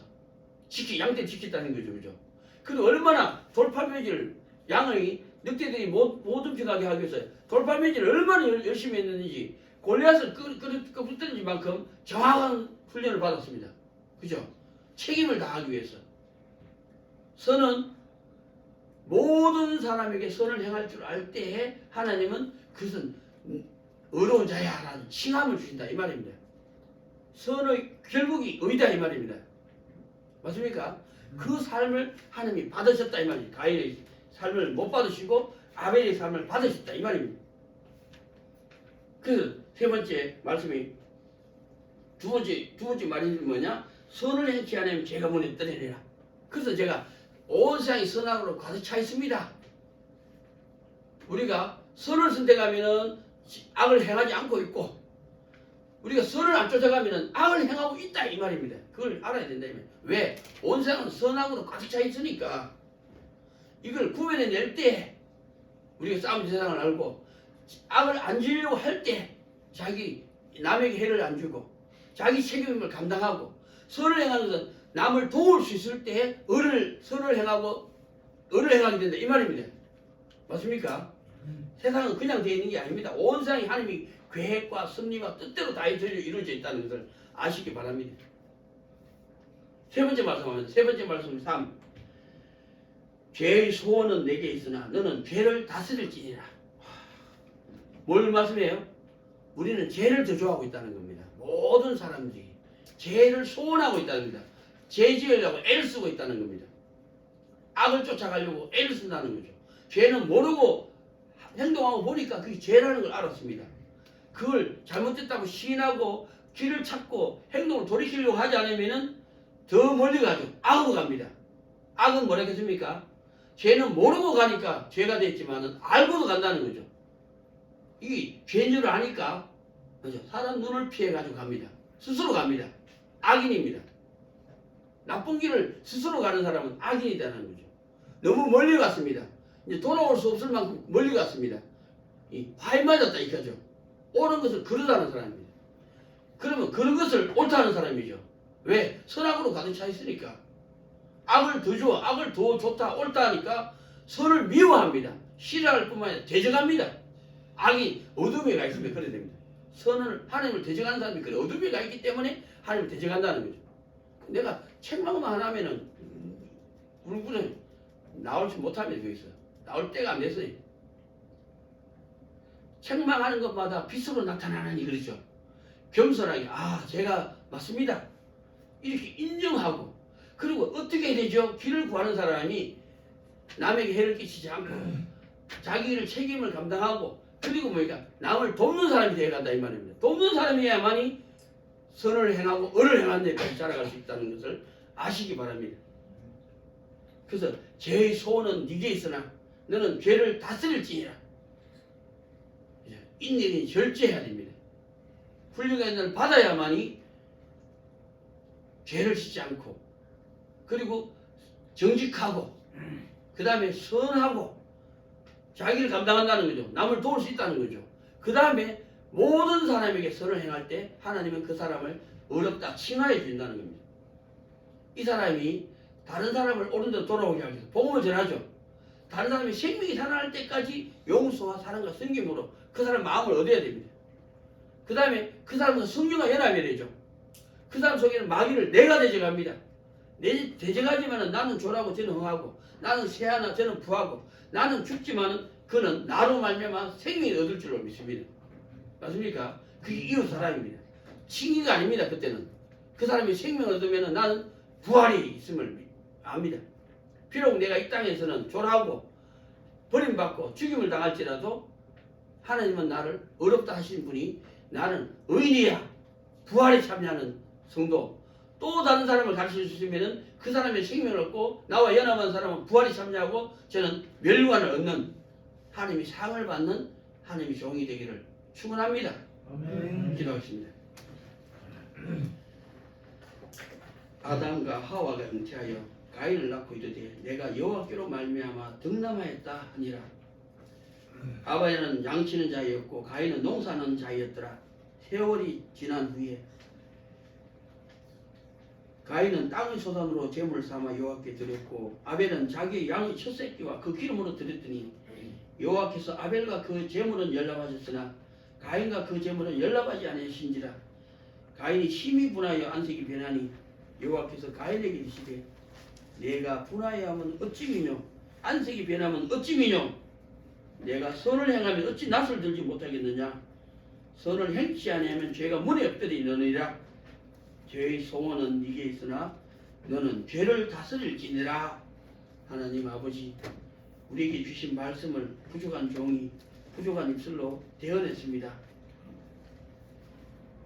양떼 지켰다는 거죠. 그죠? 그리고 얼마나 돌팔매질 양의 늑대들이 못 움직하게 하기 위해서 돌팔매질을 얼마나 열심히 했는지 골리앗을 끄부뜨린 만큼 정확한 훈련을 받았습니다. 그죠? 책임을 다하기 위해서. 선은 모든 사람에게 선을 행할 줄 알 때에 하나님은 그것은 의로운 자야 라는 칭함을 주신다 이 말입니다. 선의 결국이 의다 이 말입니다. 맞습니까? 그 삶을 하나님이 받으셨다 이 말입니다. 가인의 삶을 못 받으시고 아벨의 삶을 받으셨다 이 말입니다. 그래서 세 번째 말씀이 두 번째 말이 뭐냐? 선을 행치 않으면 제가 문에 떠내리라. 그래서 제가 온 세상이 선악으로 가득 차 있습니다. 우리가 선을 선택하면은 악을 행하지 않고 있고 우리가 선을 안 쫓아가면은 악을 행하고 있다 이 말입니다. 그걸 알아야 된다 이 말입니다. 왜? 온 세상은 선악으로 가득 차 있으니까 이걸 구별해낼 때 우리가 싸움 세상을 알고 악을 안 지으려고 할 때 자기 남에게 해를 안 주고 자기 책임을 감당하고 선을 행하는 것은 남을 도울 수 있을 때 선을 행하고 을을 행하게 된다 이 말입니다. 맞습니까? 세상은 그냥 되어 있는 게 아닙니다. 온 세상이 하나님이 계획과 섭리와 뜻대로 다 이루어져 있다는 것을 아시기 바랍니다. 세 번째 말씀하면 세 번째 말씀 3. 죄의 소원은 내게 있으나 너는 죄를 다스릴지니라. 뭘 말씀해요? 우리는 죄를 더 좋아하고 있다는 겁니다. 모든 사람들이 죄를 소원하고 있다는 겁니다. 죄 지으려고 애를 쓰고 있다는 겁니다. 악을 쫓아가려고 애를 쓴다는 거죠. 죄는 모르고 행동하고 보니까 그게 죄라는 걸 알았습니다. 그걸 잘못됐다고 시인하고 길을 찾고 행동을 돌이키려고 하지 않으면 더 멀리 가죠. 악으로 갑니다. 악은 뭐라겠습니까? 죄는 모르고 가니까 죄가 됐지만 알고도 간다는 거죠. 이게 죄인 줄 아니까 그죠? 사람 눈을 피해가지고 갑니다. 스스로 갑니다. 악인입니다. 나쁜 길을 스스로 가는 사람은 악인이라는 거죠. 너무 멀리 갔습니다. 이제 돌아올 수 없을 만큼 멀리 갔습니다. 화에 맞았다 이거죠. 옳은 것을 그러다는 사람입니다. 그러면 그런 것을 옳다는 사람이죠. 왜? 선악으로 가득 차 있으니까. 악을 더 좋아, 악을 더 좋다, 옳다 하니까 선을 미워합니다. 싫어할 뿐만 아니라 대적합니다. 악이 어둠에 가 있으면 그래야 됩니다. 선을 하나님을 대적하는 사람이 그래 어둠에 가 있기 때문에 하나님을 대적한다는 거죠. 내가 책망만 하면은 울부짖 나올지 못하면 거기서 나올 때가 안 됐어요. 책망하는 것마다 빛으로 나타나는 그러죠. 겸손하게 제가 맞습니다. 이렇게 인정하고 그리고 어떻게 되죠? 길을 구하는 사람이 남에게 해를 끼치지 않고 자기 일 책임을 감당하고 그리고 뭐니까 남을 돕는 사람이 되어간다 이 말입니다. 돕는 사람이야만이 선을 행하고 을을 행하는 데까지 자라갈 수 있다는 것을 아시기 바랍니다. 그래서 죄의 소원은 네게 있으나 너는 죄를 다스릴지니라. 인내는 절제해야 됩니다. 훌륭한 인을 받아야만이 죄를 짓지 않고 그리고 정직하고 그 다음에 선하고 자기를 감당한다는 거죠. 남을 도울 수 있다는 거죠. 그 다음에 모든 사람에게 선을 행할 때 하나님은 그 사람을 어렵다 칭하해 준다는 겁니다. 이 사람이 다른 사람을 옳은 데로 돌아오게 하기 위해서 복음을 전하죠. 다른 사람이 생명이 살아날 때까지 용서와 사랑과 섬김으로 그 사람 마음을 얻어야 됩니다. 그 다음에 그 사람과 성령과 연합해야 되죠. 그 사람 속에는 마귀를 내가 대적합니다. 대적하지만 나는 졸하고 저는 흥하고, 나는 새하나 저는 부하고, 나는 죽지만은 그는 나로 말미암아 생명이 얻을 줄로 믿습니다. 맞습니까? 그게 이웃 사랑입니다. 칭의가 아닙니다. 그때는 그 사람이 생명을 얻으면 나는 부활이 있음을 압니다. 비록 내가 이 땅에서는 졸하고 버림받고 죽임을 당할지라도 하나님은 나를 어렵다 하신 분이 나는 의인이야, 부활에 참여하는 성도, 또 다른 사람을 가르칠 수 있으면 그 사람의 생명을 얻고 나와 연합한 사람은 부활에 참여하고 저는 멸관을 얻는, 하나님이 상을 받는 하나님의 종이 되기를 축원합니다. 아멘. 기도하겠습니다. 아담과 하와가 잉태하여 가인을 낳고 이르되 내가 여호와께로 말미암아 득남하였다 하니라. 아벨은 양치는 자였고 가인은 농사하는 자였더라. 세월이 지난 후에 가인은 땅의 소산으로 제물을 삼아 여호와께 드렸고 아벨은 자기의 양의 첫 새끼와 그 기름으로 드렸더니 여호와께서 아벨과 그 제물은 연락하셨으나 가인과 그 제물은 연락하지 않으신지라. 가인이 심히 분하여 안색이 변하니 여호와께서 가인에게 이르시되 내가 분하여 하면 어찌 미뇨, 안색이 변하면 어찌 미뇨. 내가 선을 행하면 어찌 낯을 들지 못하겠느냐. 선을 행치 아니하면 죄가 문에 엎드리느니라. 죄의 소원은 네게 있으나 너는 죄를 다스릴지니라. 하나님 아버지, 우리에게 주신 말씀을 부족한 종이 부족한 입술로 대언했습니다.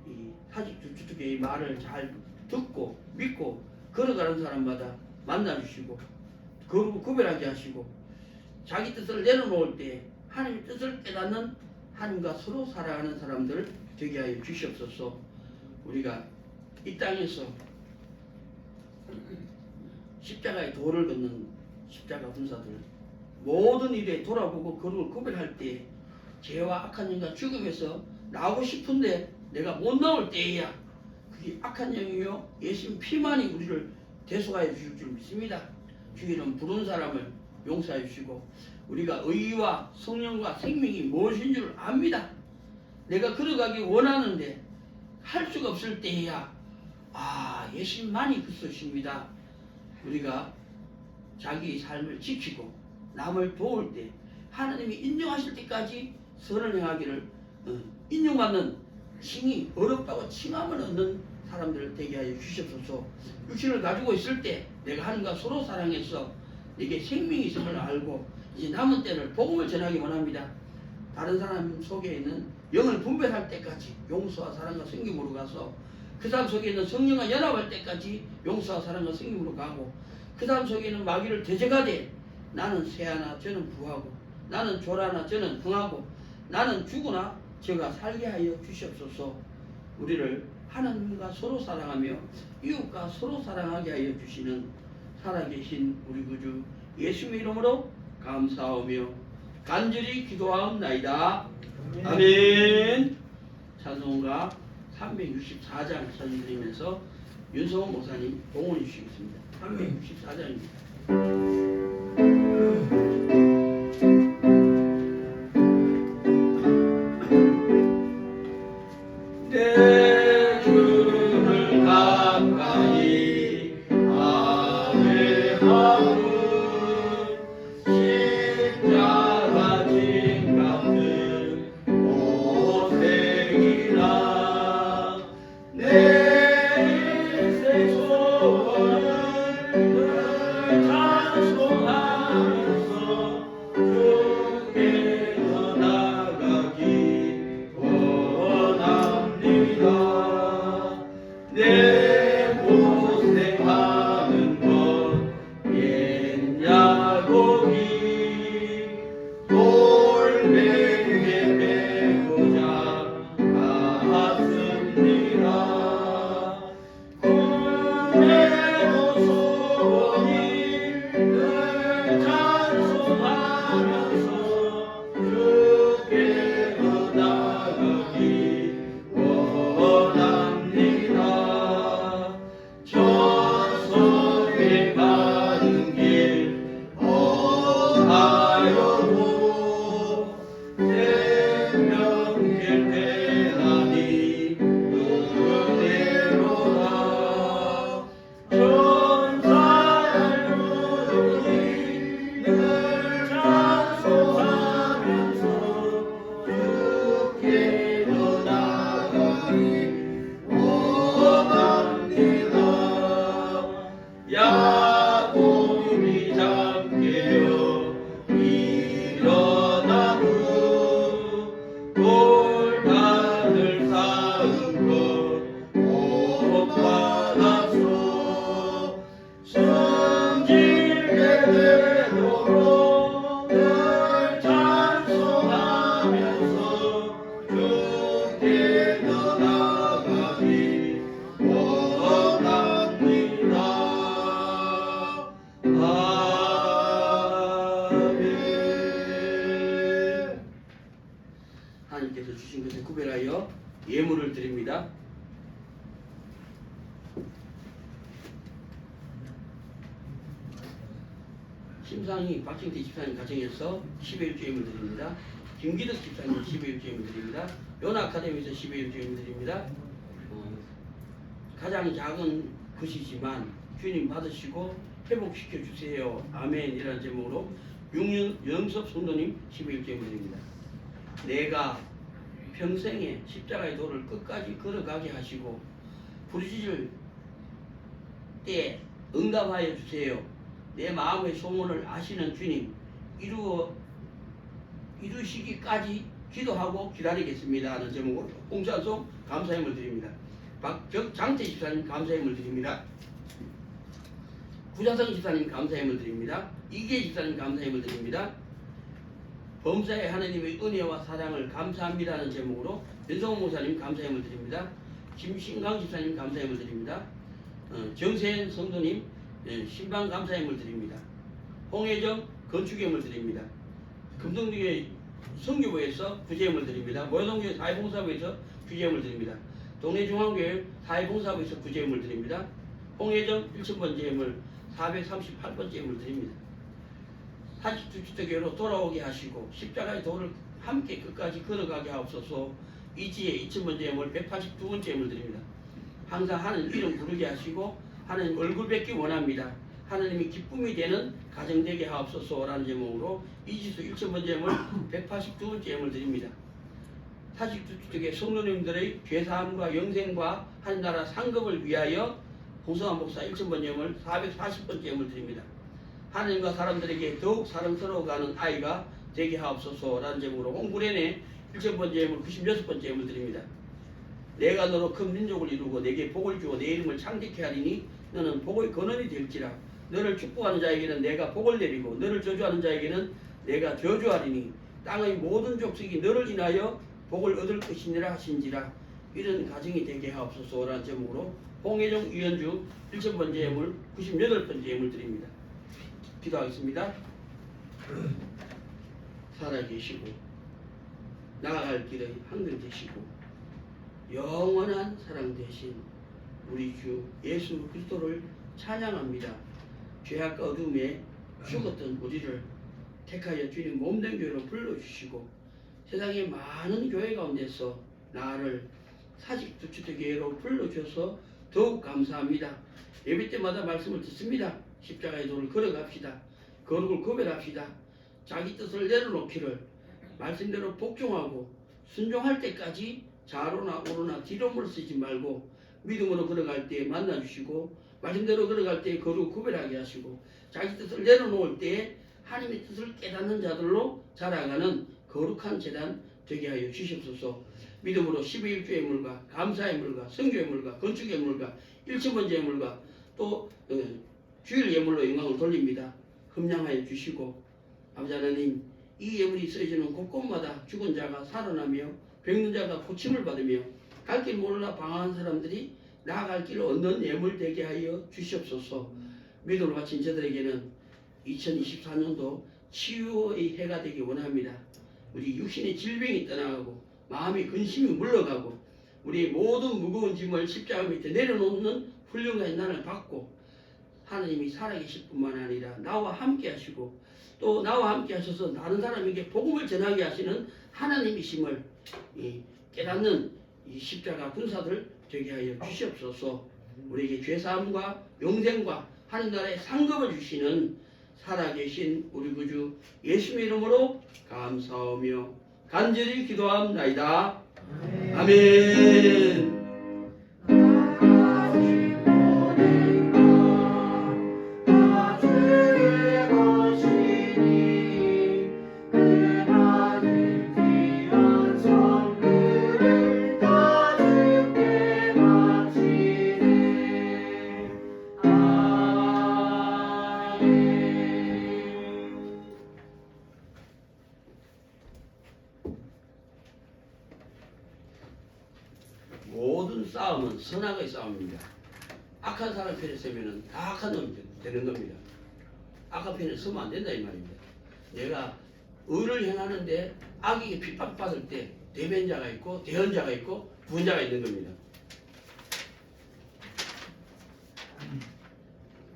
이 사직주특의 말을 잘 듣고 믿고 걸어가는 사람마다 만나주시고 거룩 구별하게 하시고 자기 뜻을 내려놓을 때 하나님의 뜻을 깨닫는 하나님과 서로 살아가는 사람들 되게 하여 주시옵소서. 우리가 이 땅에서 십자가의 도를 걷는 십자가 군사들 모든 일에 돌아보고 거룩을 구별할 때 죄와 악한 영과 죽음에서 나오고 싶은데 내가 못 나올 때에야 그게 악한 영이요 예수님 피만이 우리를 대속하여 주실 줄 믿습니다. 주님은 부른 사람을 용서해 주시고 우리가 의와 성령과 생명이 무엇인 줄 압니다. 내가 걸어가기 원하는데 할 수가 없을 때에야 예수님만이 그리스도십니다. 우리가 자기의 삶을 지키고 남을 도울 때 하나님이 인정하실 때까지 선을 행하기를 인정받는 칭이 어렵다고 칭함을 얻는 사람들을 되게 하여 주시옵소서. 육신을 가지고 있을 때 내가 하나님과 서로 사랑해서 내게 생명이 있음을 알고 이제 남은 때를 복음을 전하기 원합니다. 다른 사람 속에 있는 영을 분별할 때까지 용서와 사랑과 섬김으로 가서 그 사람 속에 있는 성령과 연합할 때까지 용서와 사랑과 섬김으로 가고 그 사람 속에 있는 마귀를 대적하되 나는 새하나 저는 부하고 나는 졸하나 저는 흥하고 나는 죽으나 저가 살게 하여 주시옵소서. 우리를 하나님과 서로 사랑하며 이웃과 서로 사랑하게 하여 주시는 살아계신 우리 구주 예수님의 이름으로 감사하며 간절히 기도하옵나이다. 아멘. 찬송가 364장 전해드리면서 윤성원 목사님 동원해 주시겠습니다. 364장입니다. 내 주를 가까이 아뢰하고 십자가 진 같은 고생이라 내 인생 소원을 늘 찬송하면서 하나님께서 주신 것에 구별하여 예물을 드립니다. 심상희 박정태 집사님 가정에서 10의 1조 예물 드립니다. 김기덕 집사님 10의 1조 예물 드립니다. 요나 아카데미에서 10의 1조 예물 드립니다. 가장 작은 것이지만 주님 받으시고 회복시켜 주세요. 아멘. 이라는 제목으로 영섭 성도님 11조 드립니다. 내가 평생에 십자가의 도를 끝까지 걸어가게 하시고 부르짖을 때 응답하여 주세요. 내 마음의 소원을 아시는 주님 이루시기까지 기도하고 기다리겠습니다. 하는 제목으로 공산송 감사함을 드립니다. 장태 집사님 감사함을 드립니다. 구자성 집사님 감사함을 드립니다. 이계 집사님 감사함을 드립니다. 범사의 하나님의 은혜와 사랑을 감사합니다는 제목으로 변성호 목사님 감사함을 드립니다. 김신강 집사님 감사함을 드립니다. 정세현 성도님 신방 감사함을 드립니다. 홍혜정 건축예물 드립니다. 금동교회 성교부에서 구제예물 드립니다. 모여동교회 사회봉사부에서 구제예물 드립니다. 동해중앙교회 사회봉사부에서 구제예물 드립니다. 홍혜정 1000번째 예물 438번째 예물 드립니다. 42주택교회로 돌아오게 하시고 십자가의 도를 함께 끝까지 걸어가게 하옵소서. 이지혜 2000번째 예물 182번째 예물 드립니다. 항상 하나님 이름 부르게 하시고 하나님 얼굴 뵙기 원합니다. 하나님이 기쁨이 되는 가정 되게 하옵소서라는 제목으로 이지수 1000번째 예물 182번째 예물 드립니다. 42주택의 성도님들의 죄사함과 영생과 하늘나라 상급을 위하여 홍성환 목사 1000번째 예물 440번째 예물 드립니다. 하나님과 사람들에게 더욱 사랑스러워가는 아이가 되게 하옵소서라는 제목으로 홍구련의 1000번째 예물 96번째 예물 드립니다. 내가 너로 큰 민족을 이루고 내게 복을 주어 내 이름을 창대케 하리니 너는 복의 근원이 될지라. 너를 축복하는 자에게는 내가 복을 내리고 너를 저주하는 자에게는 내가 저주하리니 땅의 모든 족속이 너를 인하여 복을 얻을 것이니라 하신지라. 이런 가정이 되게 하옵소서라는 제목으로 홍혜정 위원주 1000번째 예물 98번째 예물 드립니다. 기도하겠습니다. 살아계시고 나아갈 길의 항상 되시고 영원한 사랑 되신 우리 주 예수 그리스도를 찬양합니다. 죄악과 어둠에 죽었던 우리를 택하여 주님 몸된 교회로 불러주시고 세상의 많은 교회 가운데서 나를 사직주택교회로 불러주셔서 더욱 감사합니다. 예배 때마다 말씀을 듣습니다. 십자가의 도를 걸어갑시다. 거룩을 구별합시다. 자기 뜻을 내려놓기를 말씀대로 복종하고 순종할 때까지 좌로나 우로나 뒤로 물쓰지 말고 믿음으로 걸어갈 때 만나주시고 말씀대로 걸어갈 때 거룩 구별하게 하시고 자기 뜻을 내려놓을 때 하나님의 뜻을 깨닫는 자들로 자라가는 거룩한 재단 되게 하여 주시옵소서. 믿음으로 12일주 예물과 감사 예물과 성교 예물과 건축 예물과 1000번째 예물과 또 주일 예물로 영광을 돌립니다. 흠량하여 주시고 아버지 하나님 이 예물이 쓰여지는 곳곳마다 죽은 자가 살아나며 병든 자가 고침을 받으며 갈 길 몰라 방황한 사람들이 나아갈 길을 얻는 예물 되게 하여 주시옵소서. 믿음을 바친 저들에게는 2024년도 치유의 해가 되기 원합니다. 우리 육신의 질병이 떠나가고 마음의 근심이 물러가고 우리의 모든 무거운 짐을 십자가 밑에 내려놓는 훌륭한 날을 받고 하나님이 살아계실 뿐만 아니라 나와 함께 하시고 또 나와 함께 하셔서 다른 사람에게 복음을 전하게 하시는 하나님이심을 깨닫는 이 십자가 군사들 되게 하여 주시옵소서. 우리에게 죄사함과 영생과 하늘나라의 상급을 주시는 살아계신 우리 구주 예수의 이름으로 감사하며 간절히 기도합나이다. 아멘. 모든 싸움은 선악의 싸움입니다. 악한 사람 편에 서면 다 악한 놈이 되는 겁니다. 악한 편에 서면 안 된다 이 말입니다. 내가 의를 행하는데 악에게 핍박받을 때 대변자가 있고 대언자가 있고 부언자가 있는 겁니다.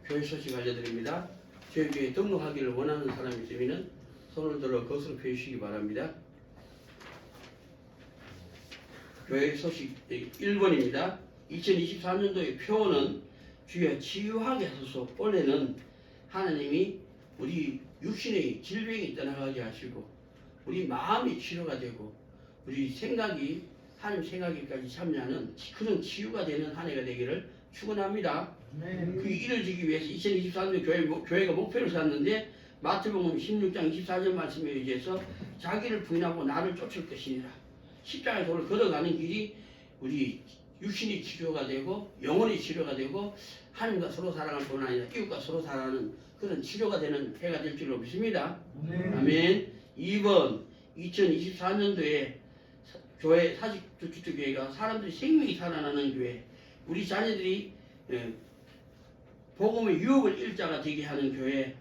교회 소식 알려드립니다. 저희 교회에 등록하기를 원하는 사람이 있으면 손을 들어 것으로 표시기 바랍니다. 교회 소식 1번입니다. 2024년도의 표어는 주여 치유하게 하소서. 올해는 하나님이 우리 육신의 질병이 떠나가게 하시고 우리 마음이 치료가 되고 우리 생각이 하나님 생각에까지 참여하는 그런 치유가 되는 한 해가 되기를 축원합니다. 그 이루어지기 위해서 2024년 교회가 목표를 세웠는데 마태복음 16장 24절 말씀에 의해서 자기를 부인하고 나를 쫓을 것이니라. 십자가의 도를 걸어가는 길이 우리 육신이 치료가 되고 영혼이 치료가 되고 하나님과 서로 사랑할 뿐 아니라 이웃과 서로 사랑하는 그런 치료가 되는 해가 될 줄로 믿습니다. 아멘. 2번 2024년도에 교회 사직주택교회가 사람들이 생명이 살아나는 교회, 우리 자녀들이 복음의 유혹을 일자가 되게 하는 교회,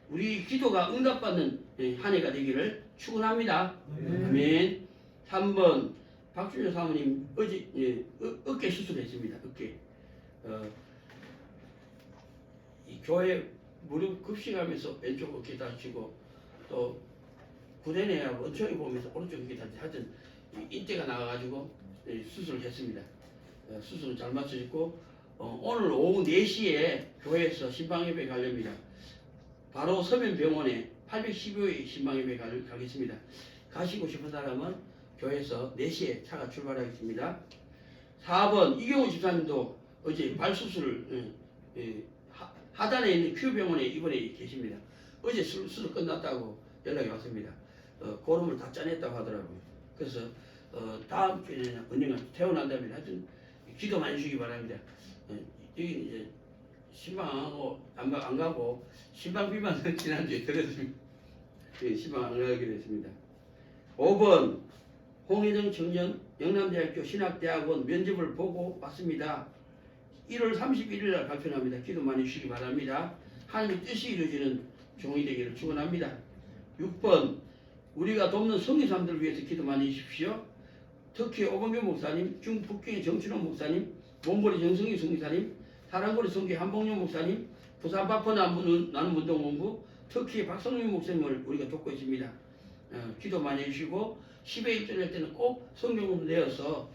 우리 기도가 응답받는 한 해가 되기를 축원합니다. 아멘. 3번 박준효 사모님 어제 어깨 수술했습니다. 어깨. 이 교회 무릎 급식하면서 왼쪽 어깨 다치고 또 구대내하고 은총이 보면서 오른쪽 어깨 다치. 하여튼 인대가 나가가지고 수술을 했습니다. 수술은 잘 맞춰졌고 오늘 오후 4시에 교회에서 신방예배 가렵니다. 바로 서면병원에 812호의 신방예배 가겠습니다. 가시고 싶은 사람은 교회에서 4시에 차가 출발하겠습니다. 4번 이경우 집사님도 어제 발수술을 하단에 있는 큐병원에 입원해 계십니다. 어제 수술 끝났다고 연락이 왔습니다. 고름을 다 짜냈다고 하더라고요. 그래서 다음 주에는 언젠가 퇴원한답니다. 하여튼 기도 많이 주시기 바랍니다. 여기 이제 신방하고 안 가고 신방비만 지난주에 들었습니다. 신방 안 가기로 했습니다. 5번 홍혜정 청년 영남대학교 신학대학원 면접을 보고 왔습니다. 1월 31일 날 발표합니다. 기도 많이 주시기 바랍니다. 하나님의 뜻이 이루어지는 종이 되기를 축원합니다. 6번 우리가 돕는 성교사님들을 위해서 기도 많이 해주십시오. 특히 오범규 목사님, 중북경의 정춘호 목사님, 몽골의 정성희 성교사님, 사랑거리 성교 한봉용 목사님, 부산 바퍼 나눔운동본부, 특히 박성윤 목사님을 우리가 돕고 있습니다. 기도 많이 해주시고 10회 입전할 때는 꼭 성경을 내어서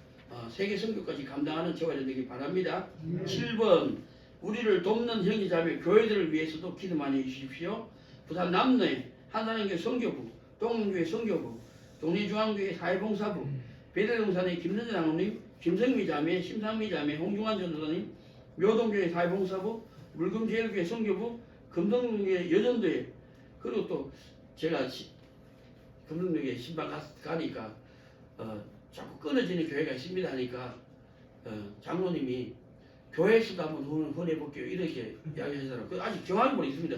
세계 선교까지 감당하는 저가 되기 바랍니다. 7번 우리를 돕는 형제자매 교회들을 위해서도 기도 많이 해주십시오. 부산 남로의 한산한교회 선교부, 동문교회 선교부, 동래중앙교회 사회봉사부, 배대동산의 김선재 장로님, 김성미 자매, 심상미 자매, 홍중환 전도사님, 묘동교회 사회봉사부, 물금제일교회 선교부, 금동교회 여전도회, 그리고 또 제가 금동교회 신방 가니까 자꾸 끊어지는 교회가 있습니다 하니까 장로님이 교회에서도 한번 후원해볼게요 이렇게 이야기하시더라고요. 아직 정확히 모르겠습니다.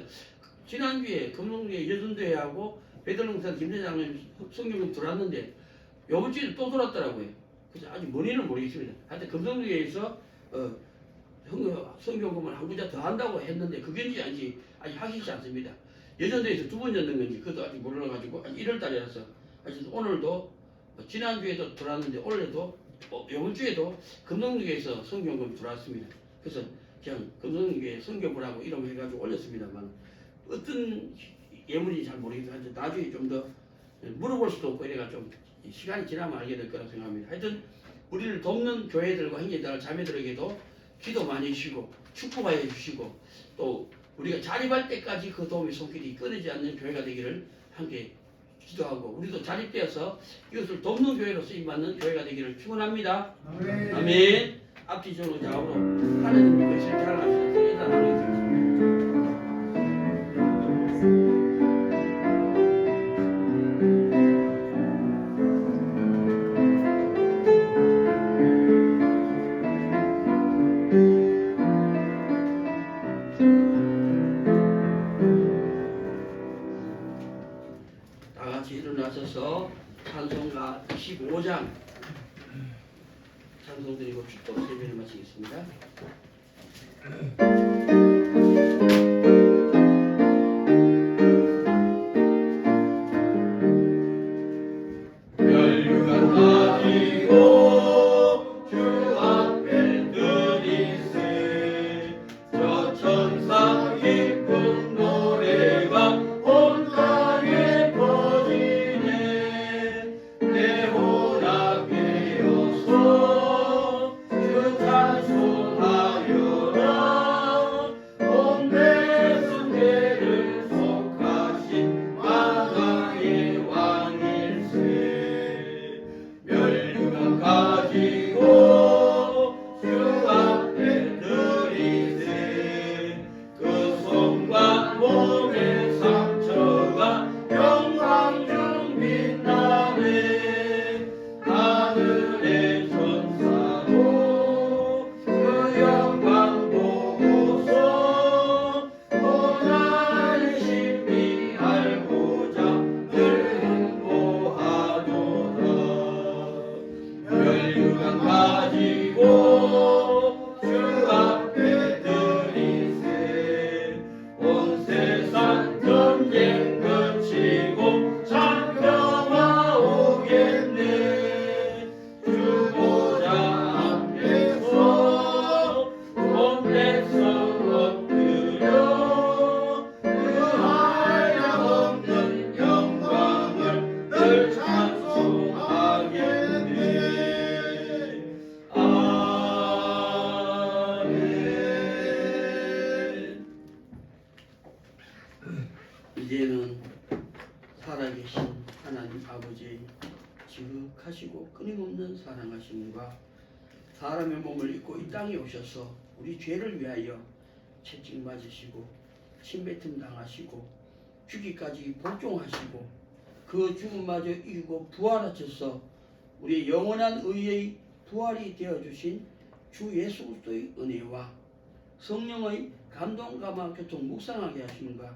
지난주에 금동교회 여전도회하고 배대동산 김선재 장로님 성경을 들어왔는데 요번 주에 또 돌았더라고요. 그래서 아직 뭔지는 모르겠습니다. 하여튼 금성교회에서 성교금을 한 구자 더 한다고 했는데 그게인지 아닌지 아직 확실치 않습니다. 예전도에서 2번 였는 건지 그것도 아직 몰라가지고 아직 1월달이라서 하여튼 오늘도 지난주에도 들어왔는데 오늘도 요번 주에도 금성교회에서 성교금 들어왔습니다. 그래서 그냥 금성교회 성교부라고 이름 해가지고 올렸습니다만 어떤 예물인지 잘 모르겠어요. 나중에 좀 더 물어볼 수도 없고 이래가 좀 시간이 지나면 알게 될 거라고 생각합니다. 하여튼 우리를 돕는 교회들과 형제들, 자매들에게도 기도 많이 해주시고 축복하여 주시고 또 우리가 자립할 때까지 그 도움의 손길이 끊이지 않는 교회가 되기를 함께 기도하고 우리도 자립되어서 이것을 돕는 교회로 쓰임받는 교회가 되기를 축원합니다. 아멘. 아멘. 앞뒤적으로 좌우로 하나님의 것을 자랑하시면서 인사 나누겠습니다. 일어나셔서 찬송가 25장 찬송 드리고 축복 예배를 마치겠습니다. 없는 사랑하심과 사람의 몸을 입고 이 땅에 오셔서 우리 죄를 위하여 채찍 맞으시고 침뱉음 당하시고 죽기까지 복종하시고 그 죽음마저 이기고 부활하셔서 우리의 영원한 의의 부활이 되어주신 주 예수 그리스도의 은혜와 성령의 감동 감화 교통 묵상하게 하심과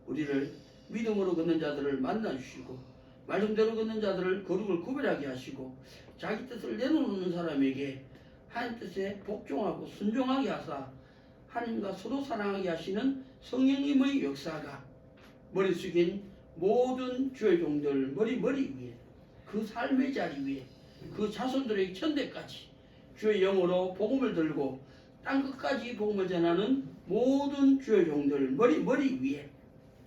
우리를 믿음으로 걷는 자들을 만나주시고 말씀대로 걷는 자들을 거룩을 구별하게 하시고 자기 뜻을 내놓는 사람에게 하나님 뜻에 복종하고 순종하게 하사 하나님과 서로 사랑하게 하시는 성령님의 역사가 머리 숙인 모든 주의 종들 머리 위에 그 삶의 자리 위에 그 자손들의 천대까지 주의 영으로 복음을 들고 땅끝까지 복음을 전하는 모든 주의 종들 머리 위에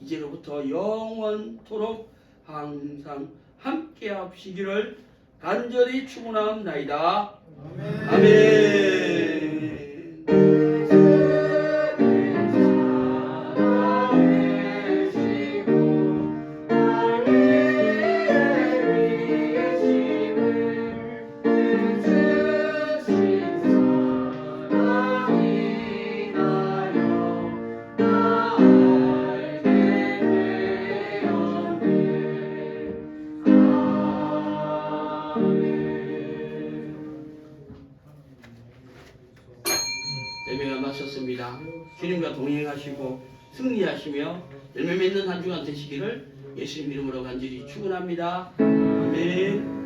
이제로부터 영원토록 항상 함께 하시기를 간절히 축원하옵나이다. 아멘. 예배가 마쳤습니다. 주님과 동행하시고 승리하시며 열매 맺는 한 주간 되시기를 예수님 이름으로 간절히 축원합니다. 아멘.